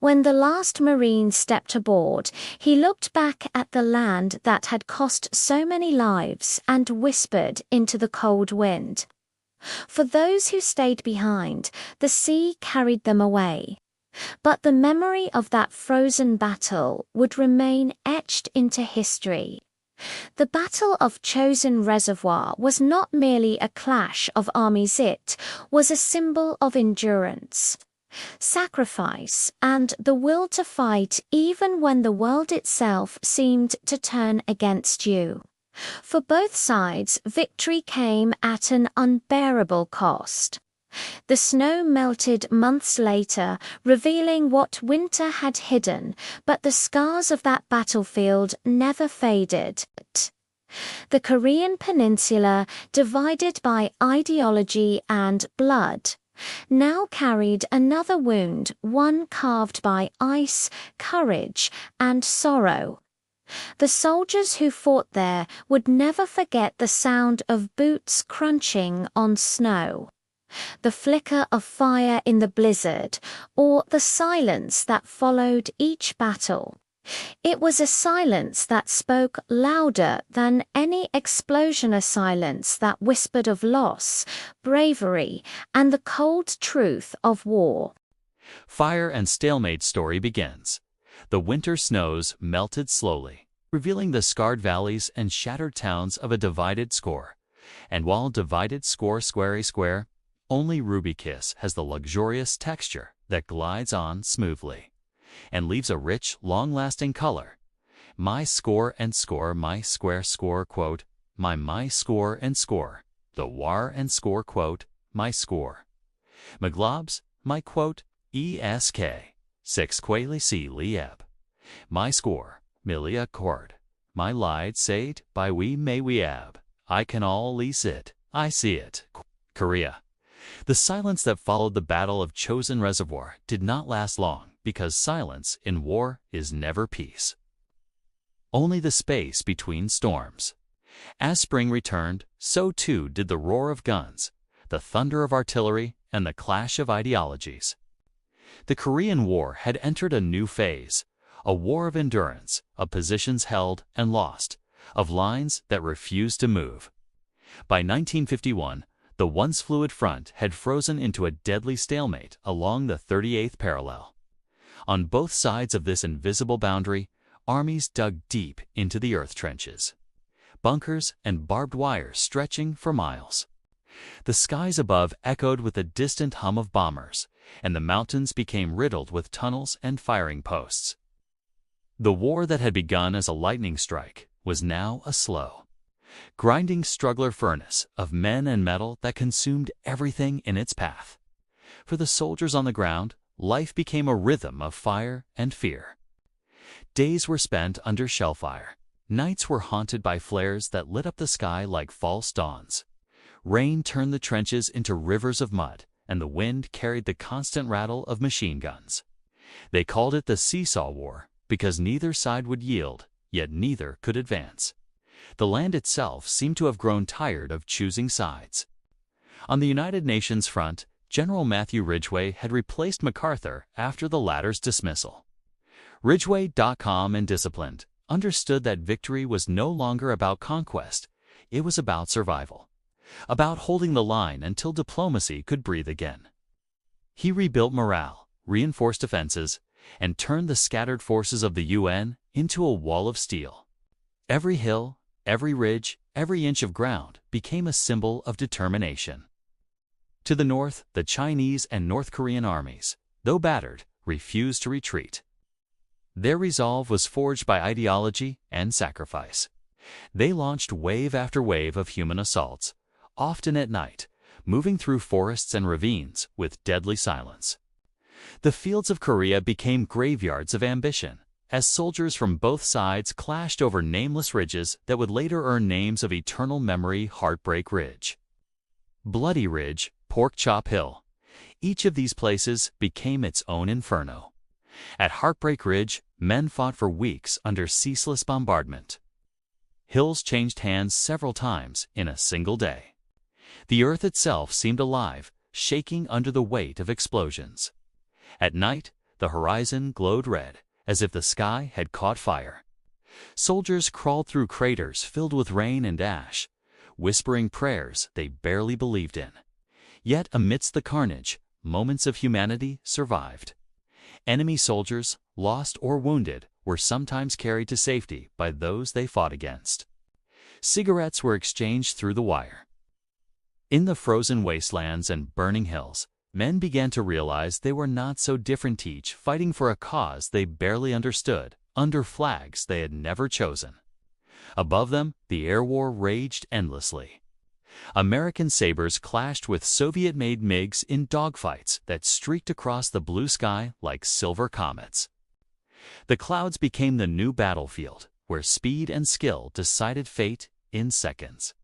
When the last Marine stepped aboard, he looked back at the land that had cost so many lives and whispered into the cold wind. For those who stayed behind, the sea carried them away. But the memory of that frozen battle would remain etched into history. The Battle of Chosin Reservoir was not merely a clash of armies, it was a symbol of endurance, sacrifice, and the will to fight even when the world itself seemed to turn against you. For both sides, victory came at an unbearable cost. The snow melted months later, revealing what winter had hidden, but the scars of that battlefield never faded. The Korean Peninsula, divided by ideology and blood, now carried another wound, one carved by ice, courage, and sorrow. The soldiers who fought there would never forget the sound of boots crunching on snow, the flicker of fire in the blizzard, or the silence that followed each battle. It was a silence that spoke louder than any explosion, a silence that whispered of loss, bravery, and the cold truth of war. Fire and stalemate story begins. The winter snows melted slowly, revealing the scarred valleys and shattered towns of a divided score. And while divided score square, Only Ruby Kiss has the luxurious texture that glides on smoothly and leaves a rich, long-lasting color. My score and score, my square score, quote, my score and score, the war and score, quote, my score. Maglobs, my quote, ESK, 6 Quaili C Lieb. My score, Milia Cord, my lied said, by we may we ab, I can all lease it, I see it. Korea. The silence that followed the Battle of Chosin Reservoir did not last long because silence in war is never peace. Only the space between storms. As spring returned, so too did the roar of guns, the thunder of artillery, and the clash of ideologies. The Korean War had entered a new phase, a war of endurance, of positions held and lost, of lines that refused to move. By 1951, the once fluid front had frozen into a deadly stalemate along the 38th parallel. On both sides of this invisible boundary, armies dug deep into the earth trenches, bunkers and barbed wire stretching for miles. The skies above echoed with the distant hum of bombers, and the mountains became riddled with tunnels and firing posts. The war that had begun as a lightning strike was now a slow, grinding struggler furnace of men and metal that consumed everything in its path. For the soldiers on the ground, life became a rhythm of fire and fear. Days were spent under shellfire. Nights were haunted by flares that lit up the sky like false dawns. Rain turned the trenches into rivers of mud, and the wind carried the constant rattle of machine guns. They called it the Seesaw War because neither side would yield, yet neither could advance. The land itself seemed to have grown tired of choosing sides. On the United Nations front, General Matthew Ridgway had replaced MacArthur after the latter's dismissal. Ridgway, calm and disciplined, understood that victory was no longer about conquest, it was about survival, about holding the line until diplomacy could breathe again. He rebuilt morale, reinforced defenses, and turned the scattered forces of the UN into a wall of steel. Every hill, every ridge, every inch of ground became a symbol of determination. To the north, the Chinese and North Korean armies, though battered, refused to retreat. Their resolve was forged by ideology and sacrifice. They launched wave after wave of human assaults, often at night, moving through forests and ravines with deadly silence. The fields of Korea became graveyards of ambition, as soldiers from both sides clashed over nameless ridges that would later earn names of eternal memory: Heartbreak Ridge, Bloody Ridge, Pork Chop Hill. Each of these places became its own inferno. At Heartbreak Ridge, men fought for weeks under ceaseless bombardment. Hills changed hands several times in a single day. The earth itself seemed alive, shaking under the weight of explosions. At night, the horizon glowed red, as if the sky had caught fire. Soldiers crawled through craters filled with rain and ash, whispering prayers they barely believed in. Yet amidst the carnage, moments of humanity survived. Enemy soldiers, lost or wounded, were sometimes carried to safety by those they fought against. Cigarettes were exchanged through the wire. In the frozen wastelands and burning hills, men began to realize they were not so different, each fighting for a cause they barely understood, under flags they had never chosen. Above them, the air war raged endlessly. American sabers clashed with Soviet-made MiGs in dogfights that streaked across the blue sky like silver comets. The clouds became the new battlefield, where speed and skill decided fate in seconds.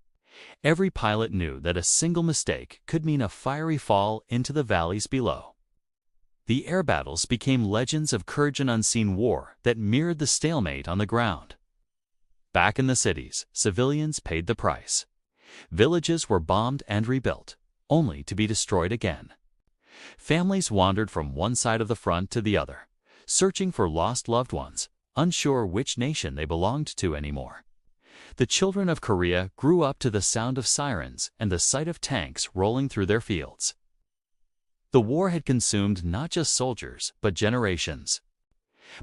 Every pilot knew that a single mistake could mean a fiery fall into the valleys below. The air battles became legends of courage and unseen war that mirrored the stalemate on the ground. Back in the cities, civilians paid the price. Villages were bombed and rebuilt, only to be destroyed again. Families wandered from one side of the front to the other, searching for lost loved ones, unsure which nation they belonged to anymore. The children of Korea grew up to the sound of sirens and the sight of tanks rolling through their fields. The war had consumed not just soldiers, but generations.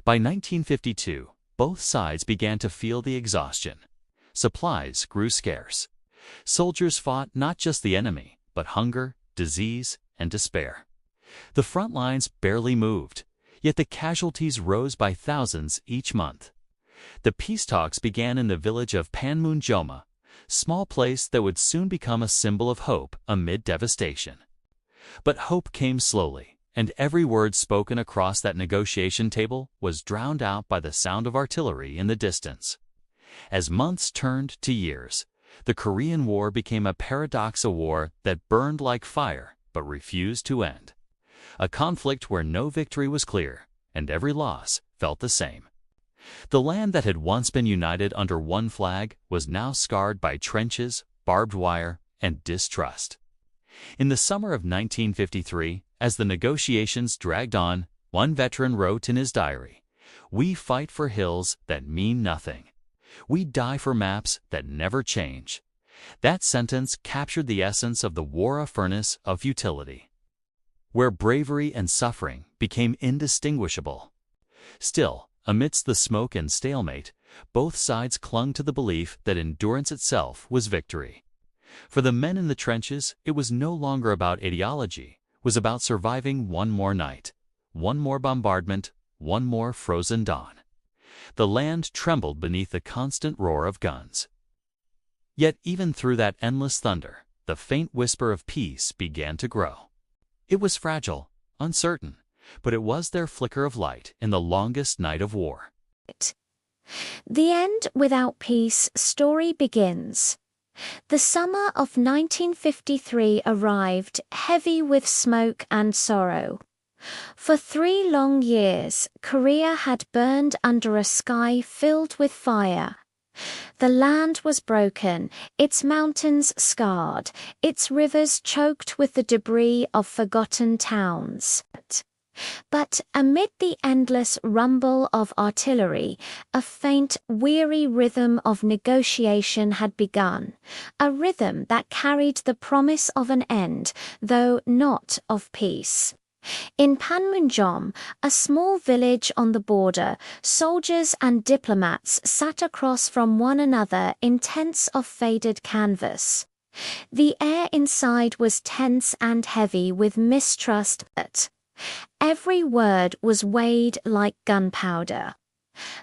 By 1952, both sides began to feel the exhaustion. Supplies grew scarce. Soldiers fought not just the enemy, but hunger, disease, and despair. The front lines barely moved, yet the casualties rose by thousands each month. The peace talks began in the village of Panmunjom, small place that would soon become a symbol of hope amid devastation. But hope came slowly, and every word spoken across that negotiation table was drowned out by the sound of artillery in the distance. As months turned to years, the Korean War became a paradox, a war that burned like fire but refused to end. A conflict where no victory was clear, and every loss felt the same. The land that had once been united under one flag was now scarred by trenches, barbed wire, and distrust. In the summer of 1953, as the negotiations dragged on, one veteran wrote in his diary, "We fight for hills that mean nothing. We die for maps that never change." That sentence captured the essence of the war, a furnace of futility, where bravery and suffering became indistinguishable. Still, amidst the smoke and stalemate, both sides clung to the belief that endurance itself was victory. For the men in the trenches, it was no longer about ideology, it was about surviving one more night, one more bombardment, one more frozen dawn. The land trembled beneath the constant roar of guns. Yet even through that endless thunder, the faint whisper of peace began to grow. It was fragile, uncertain, but it was their flicker of light in the longest night of war. The End Without Peace story begins. The summer of 1953 arrived, heavy with smoke and sorrow. For 3 long years, Korea had burned under a sky filled with fire. The land was broken, its mountains scarred, its rivers choked with the debris of forgotten towns. But amid the endless rumble of artillery, a faint, weary rhythm of negotiation had begun, a rhythm that carried the promise of an end, though not of peace. In Panmunjom, a small village on the border, soldiers and diplomats sat across from one another in tents of faded canvas. The air inside was tense and heavy with mistrust, but every word was weighed like gunpowder.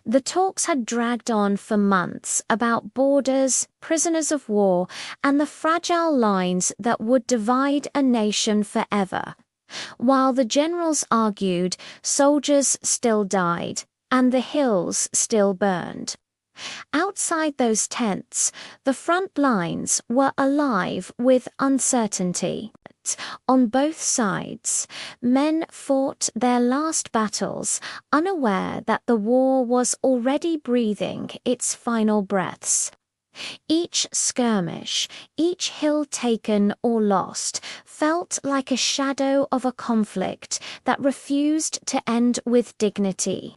The talks had dragged on for months about borders, prisoners of war, and the fragile lines that would divide a nation forever. While the generals argued, soldiers still died, and the hills still burned. Outside those tents, the front lines were alive with uncertainty. On both sides, men fought their last battles, unaware that the war was already breathing its final breaths. Each skirmish, each hill taken or lost, felt like a shadow of a conflict that refused to end with dignity.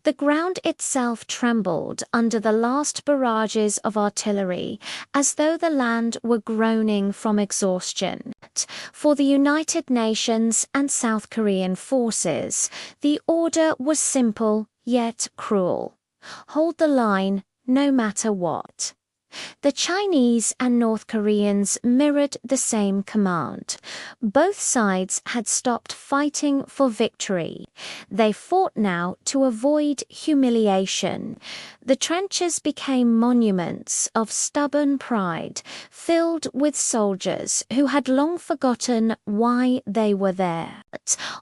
The ground itself trembled under the last barrages of artillery, as though the land were groaning from exhaustion. For the United Nations and South Korean forces, the order was simple yet cruel. Hold the line, no matter what. The Chinese and North Koreans mirrored the same command. Both sides had stopped fighting for victory. They fought now to avoid humiliation. The trenches became monuments of stubborn pride, filled with soldiers who had long forgotten why they were there.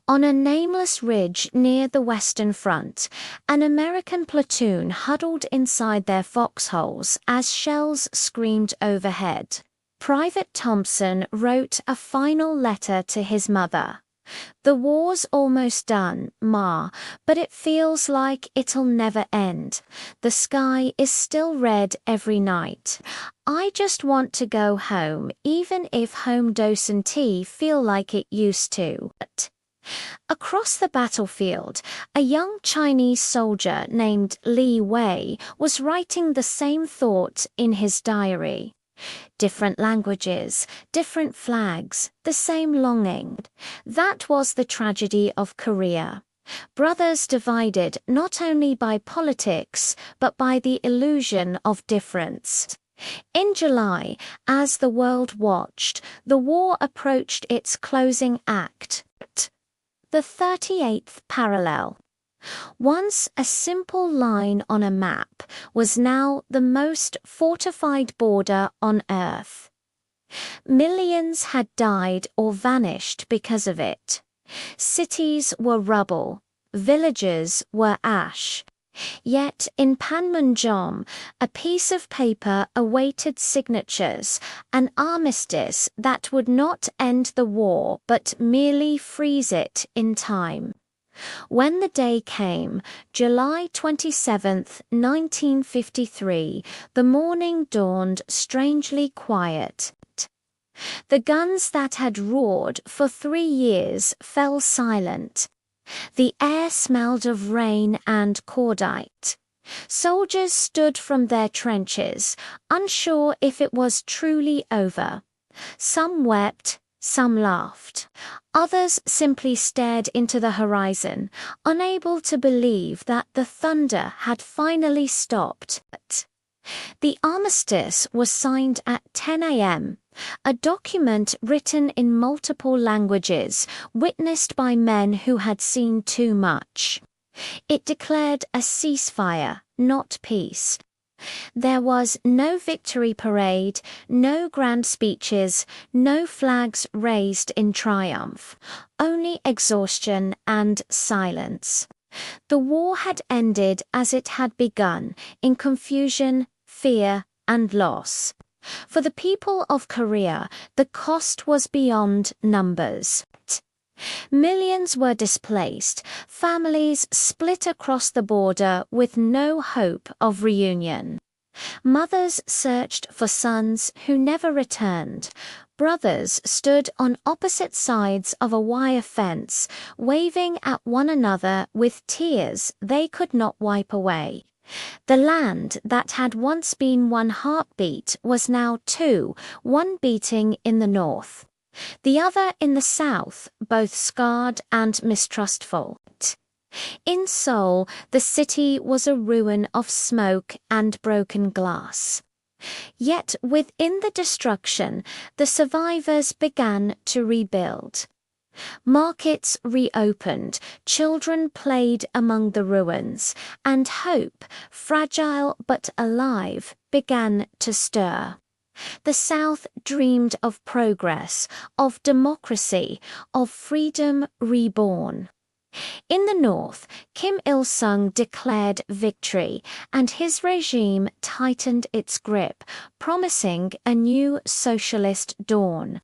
On a nameless ridge near the Western Front, an American platoon huddled inside their foxholes as shells screamed overhead. Private Thompson wrote a final letter to his mother. "The war's almost done, Ma, but it feels like it'll never end. The sky is still red every night. I just want to go home, even if home doesn't feel like it used to." Across the battlefield, a young Chinese soldier named Li Wei was writing the same thought in his diary. Different languages, different flags, the same longing. That was the tragedy of Korea. Brothers divided not only by politics, but by the illusion of difference. In July, as the world watched, the war approached its closing act, the 38th parallel. Once a simple line on a map was now the most fortified border on Earth. Millions had died or vanished because of it. Cities were rubble, villages were ash. Yet in Panmunjom, a piece of paper awaited signatures, an armistice that would not end the war but merely freeze it in time. When the day came, July 27, 1953, the morning dawned strangely quiet. The guns that had roared for 3 years fell silent. The air smelled of rain and cordite. Soldiers stood from their trenches, unsure if it was truly over. Some wept, some laughed. Others simply stared into the horizon, unable to believe that the thunder had finally stopped. The armistice was signed at 10 a.m., a document written in multiple languages, witnessed by men who had seen too much. It declared a ceasefire, not peace. There was no victory parade, no grand speeches, no flags raised in triumph, only exhaustion and silence. The war had ended as it had begun, in confusion, fear, and loss. For the people of Korea, the cost was beyond numbers. Millions were displaced, families split across the border with no hope of reunion. Mothers searched for sons who never returned. Brothers stood on opposite sides of a wire fence, waving at one another with tears they could not wipe away. The land that had once been one heartbeat was now two, one beating in the north, the other in the south, both scarred and mistrustful. In Seoul, the city was a ruin of smoke and broken glass. Yet within the destruction, the survivors began to rebuild. Markets reopened, children played among the ruins, and hope, fragile but alive, began to stir. The South dreamed of progress, of democracy, of freedom reborn. In the North, Kim Il-sung declared victory, and his regime tightened its grip, promising a new socialist dawn.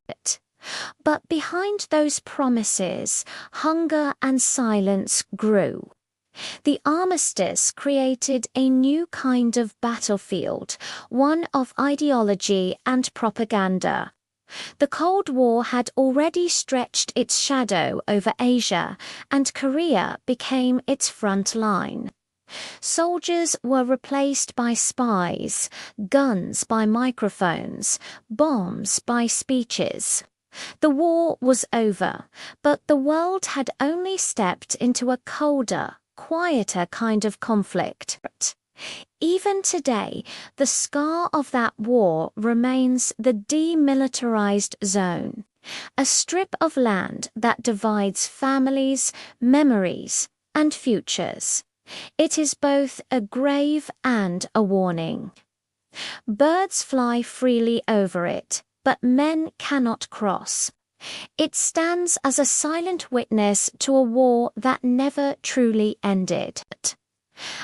But behind those promises, hunger and silence grew. The armistice created a new kind of battlefield, one of ideology and propaganda. The Cold War had already stretched its shadow over Asia, and Korea became its front line. Soldiers were replaced by spies, guns by microphones, bombs by speeches. The war was over, but the world had only stepped into a colder, quieter kind of conflict. Even today, the scar of that war remains the demilitarized zone, a strip of land that divides families, memories, and futures. It is both a grave and a warning. Birds fly freely over it, but men cannot cross. It stands as a silent witness to a war that never truly ended.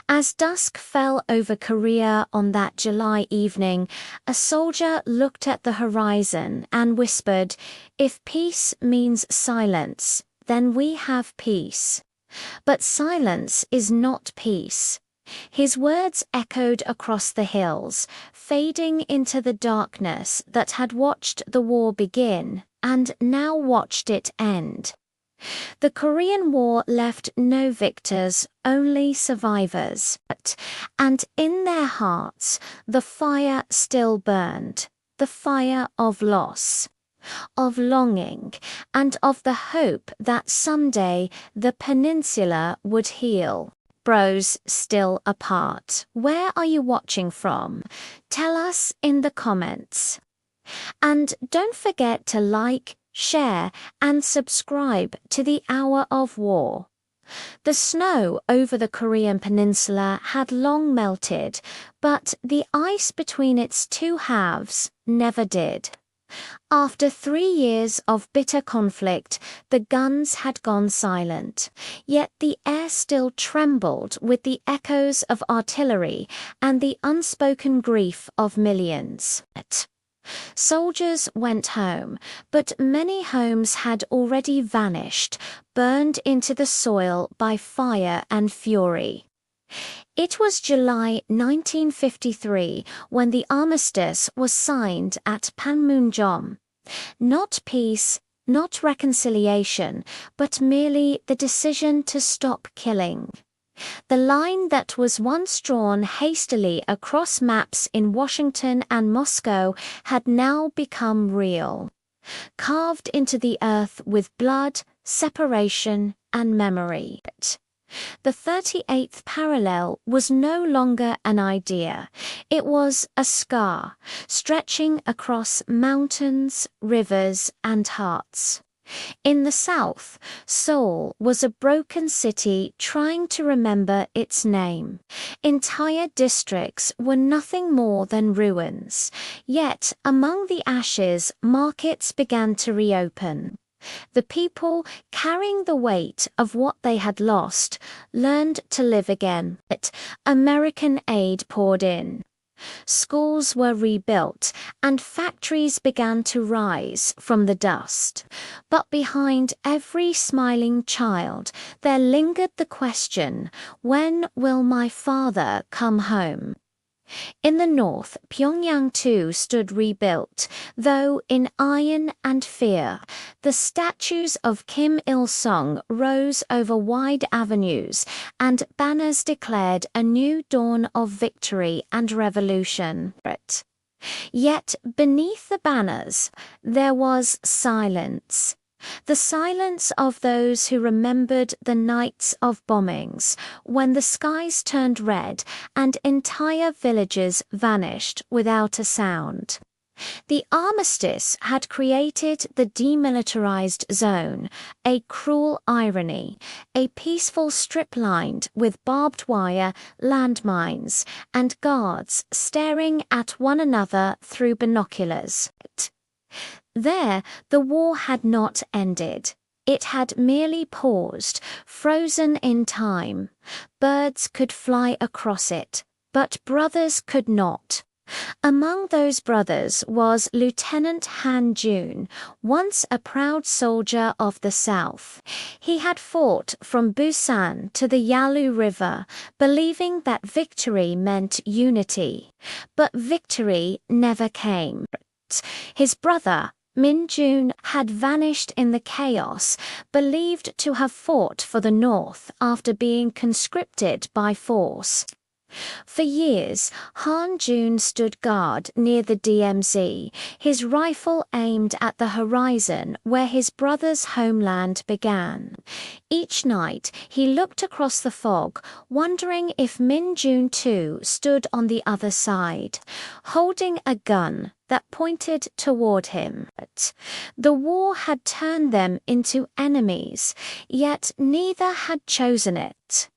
As dusk fell over Korea on that July evening, a soldier looked at the horizon and whispered, "If peace means silence, then we have peace." But silence is not peace. His words echoed across the hills, fading into the darkness that had watched the war begin and now watched it end. The Korean War left no victors, only survivors. And in their hearts, the fire still burned, the fire of loss, of longing, and of the hope that someday the peninsula would heal. bros still apart? Where are you watching from? Tell us in the comments. And don't forget to like, share, and subscribe to the Hour of War. The snow over the Korean Peninsula had long melted, but the ice between its two halves never did. After 3 years of bitter conflict, the guns had gone silent, yet the air still trembled with the echoes of artillery and the unspoken grief of millions. Soldiers went home, but many homes had already vanished, burned into the soil by fire and fury. It was July 1953 when the armistice was signed at Panmunjom. Not peace, not reconciliation, but merely the decision to stop killing. The line that was once drawn hastily across maps in Washington and Moscow had now become real, carved into the earth with blood, separation, and memory. The 38th parallel was no longer an idea. It was a scar, stretching across mountains, rivers, and hearts. In the south, Seoul was a broken city trying to remember its name. Entire districts were nothing more than ruins. Yet, among the ashes, markets began to reopen. The people, carrying the weight of what they had lost, learned to live again. American aid poured in. Schools were rebuilt, and factories began to rise from the dust. But behind every smiling child, there lingered the question, when will my father come home? In the north, Pyongyang too stood rebuilt, though in iron and fear. The statues of Kim Il-sung rose over wide avenues, and banners declared a new dawn of victory and revolution. Yet beneath the banners, there was silence. The silence of those who remembered the nights of bombings, when the skies turned red and entire villages vanished without a sound. The armistice had created the demilitarized zone, a cruel irony, a peaceful strip lined with barbed wire, landmines, and guards staring at one another through binoculars. There, the war had not ended. It had merely paused, frozen in time. Birds could fly across it, but brothers could not. Among those brothers was Lieutenant Han Jun, once a proud soldier of the South. He had fought from Busan to the Yalu River, believing that victory meant unity. But victory never came. His brother, Min Jun, had vanished in the chaos, believed to have fought for the North after being conscripted by force. For years, Han Jun stood guard near the DMZ, his rifle aimed at the horizon where his brother's homeland began. Each night, he looked across the fog, wondering if Min Jun too stood on the other side, holding a gun that pointed toward him. The war had turned them into enemies, yet neither had chosen it.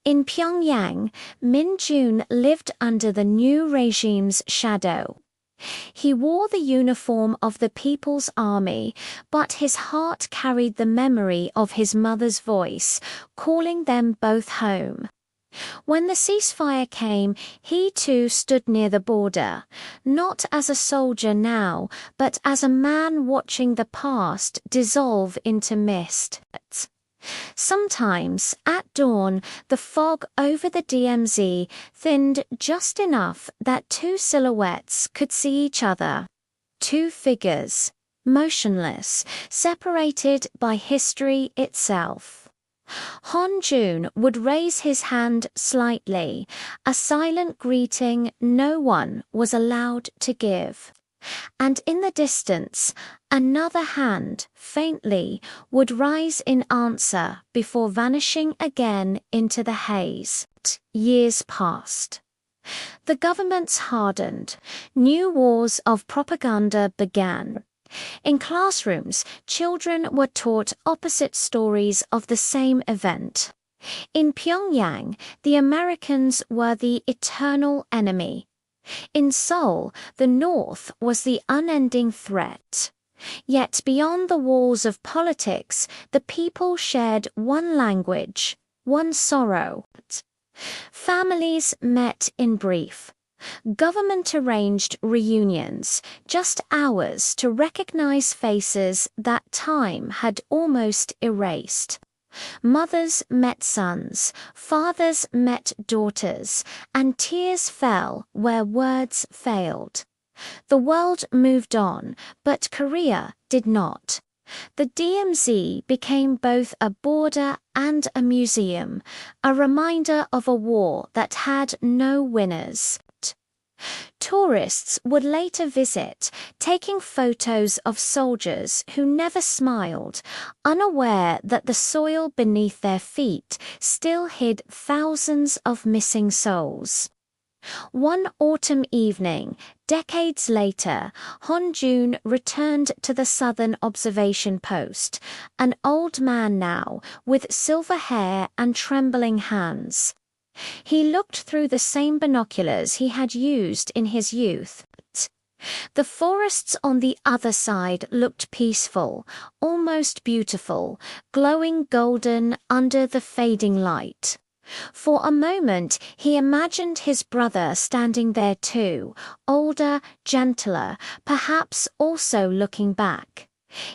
In Pyongyang, Min Jun lived under the new regime's shadow. He wore the uniform of the People's Army, but his heart carried the memory of his mother's voice, calling them both home. When the ceasefire came, he too stood near the border, not as a soldier now, but as a man watching the past dissolve into mist. Sometimes, at dawn, the fog over the DMZ thinned just enough that two silhouettes could see each other. Two figures, motionless, separated by history itself. Han Jun would raise his hand slightly, a silent greeting no one was allowed to give. And in the distance, another hand, faintly, would rise in answer before vanishing again into the haze. Years passed. The governments hardened. New wars of propaganda began. In classrooms, children were taught opposite stories of the same event. In Pyongyang, the Americans were the eternal enemy. In Seoul, the North was the unending threat. Yet beyond the walls of politics, the people shared one language, one sorrow. Families met in brief. Government arranged reunions, just hours to recognize faces that time had almost erased. Mothers met sons, fathers met daughters, and tears fell where words failed. The world moved on, but Korea did not. The DMZ became both a border and a museum, a reminder of a war that had no winners. Tourists would later visit, taking photos of soldiers who never smiled, unaware that the soil beneath their feet still hid thousands of missing souls. One autumn evening, decades later, Honjun returned to the southern observation post, an old man now, with silver hair and trembling hands. He looked through the same binoculars he had used in his youth. The forests on the other side looked peaceful, almost beautiful, glowing golden under the fading light. For a moment he imagined his brother standing there too, older, gentler, perhaps also looking back.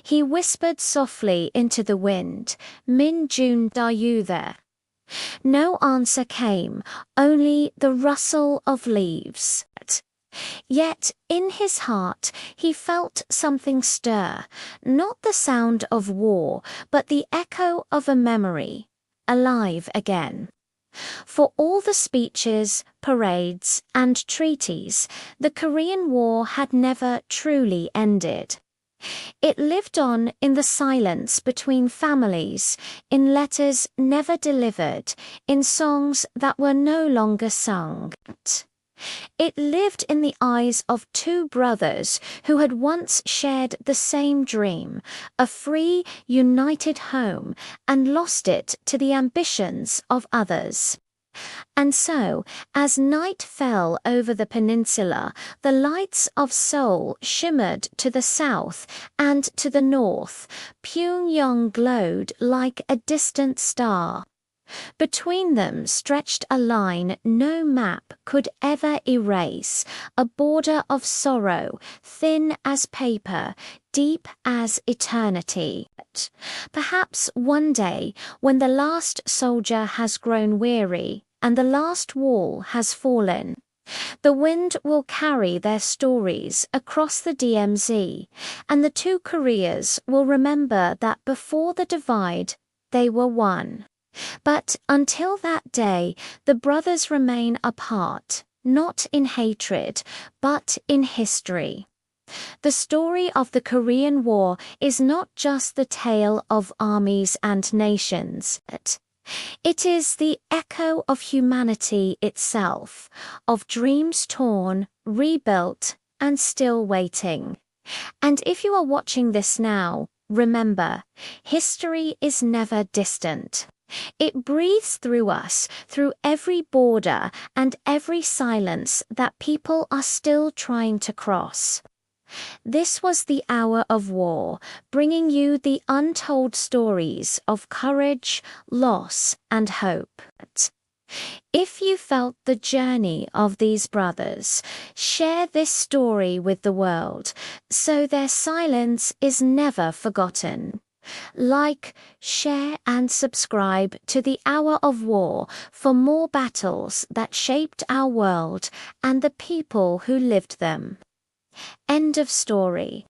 He whispered softly into the wind, "Min-jun, are you there?" No answer came, only the rustle of leaves. Yet in his heart he felt something stir, not the sound of war, but the echo of a memory, alive again. For all the speeches, parades, and treaties, the Korean War had never truly ended. It lived on in the silence between families, in letters never delivered, in songs that were no longer sung. It lived in the eyes of two brothers who had once shared the same dream, a free, united home, and lost it to the ambitions of others. And so, as night fell over the peninsula, the lights of Seoul shimmered to the south, and to the north, Pyongyang glowed like a distant star. Between them stretched a line no map could ever erase, a border of sorrow, thin as paper, deep as eternity. Perhaps one day, when the last soldier has grown weary and the last wall has fallen, the wind will carry their stories across the DMZ, and the two Koreas will remember that before the divide, they were one. But until that day, the brothers remain apart, not in hatred, but in history. The story of the Korean War is not just the tale of armies and nations. It is the echo of humanity itself, of dreams torn, rebuilt, and still waiting. And if you are watching this now, remember, history is never distant. It breathes through us, through every border and every silence that people are still trying to cross. This was the hour of war, bringing you the untold stories of courage, loss, and hope. If you felt the journey of these brothers, share this story with the world, so their silence is never forgotten. Like, share and subscribe to the Hour of War for more battles that shaped our world and the people who lived them. End of story.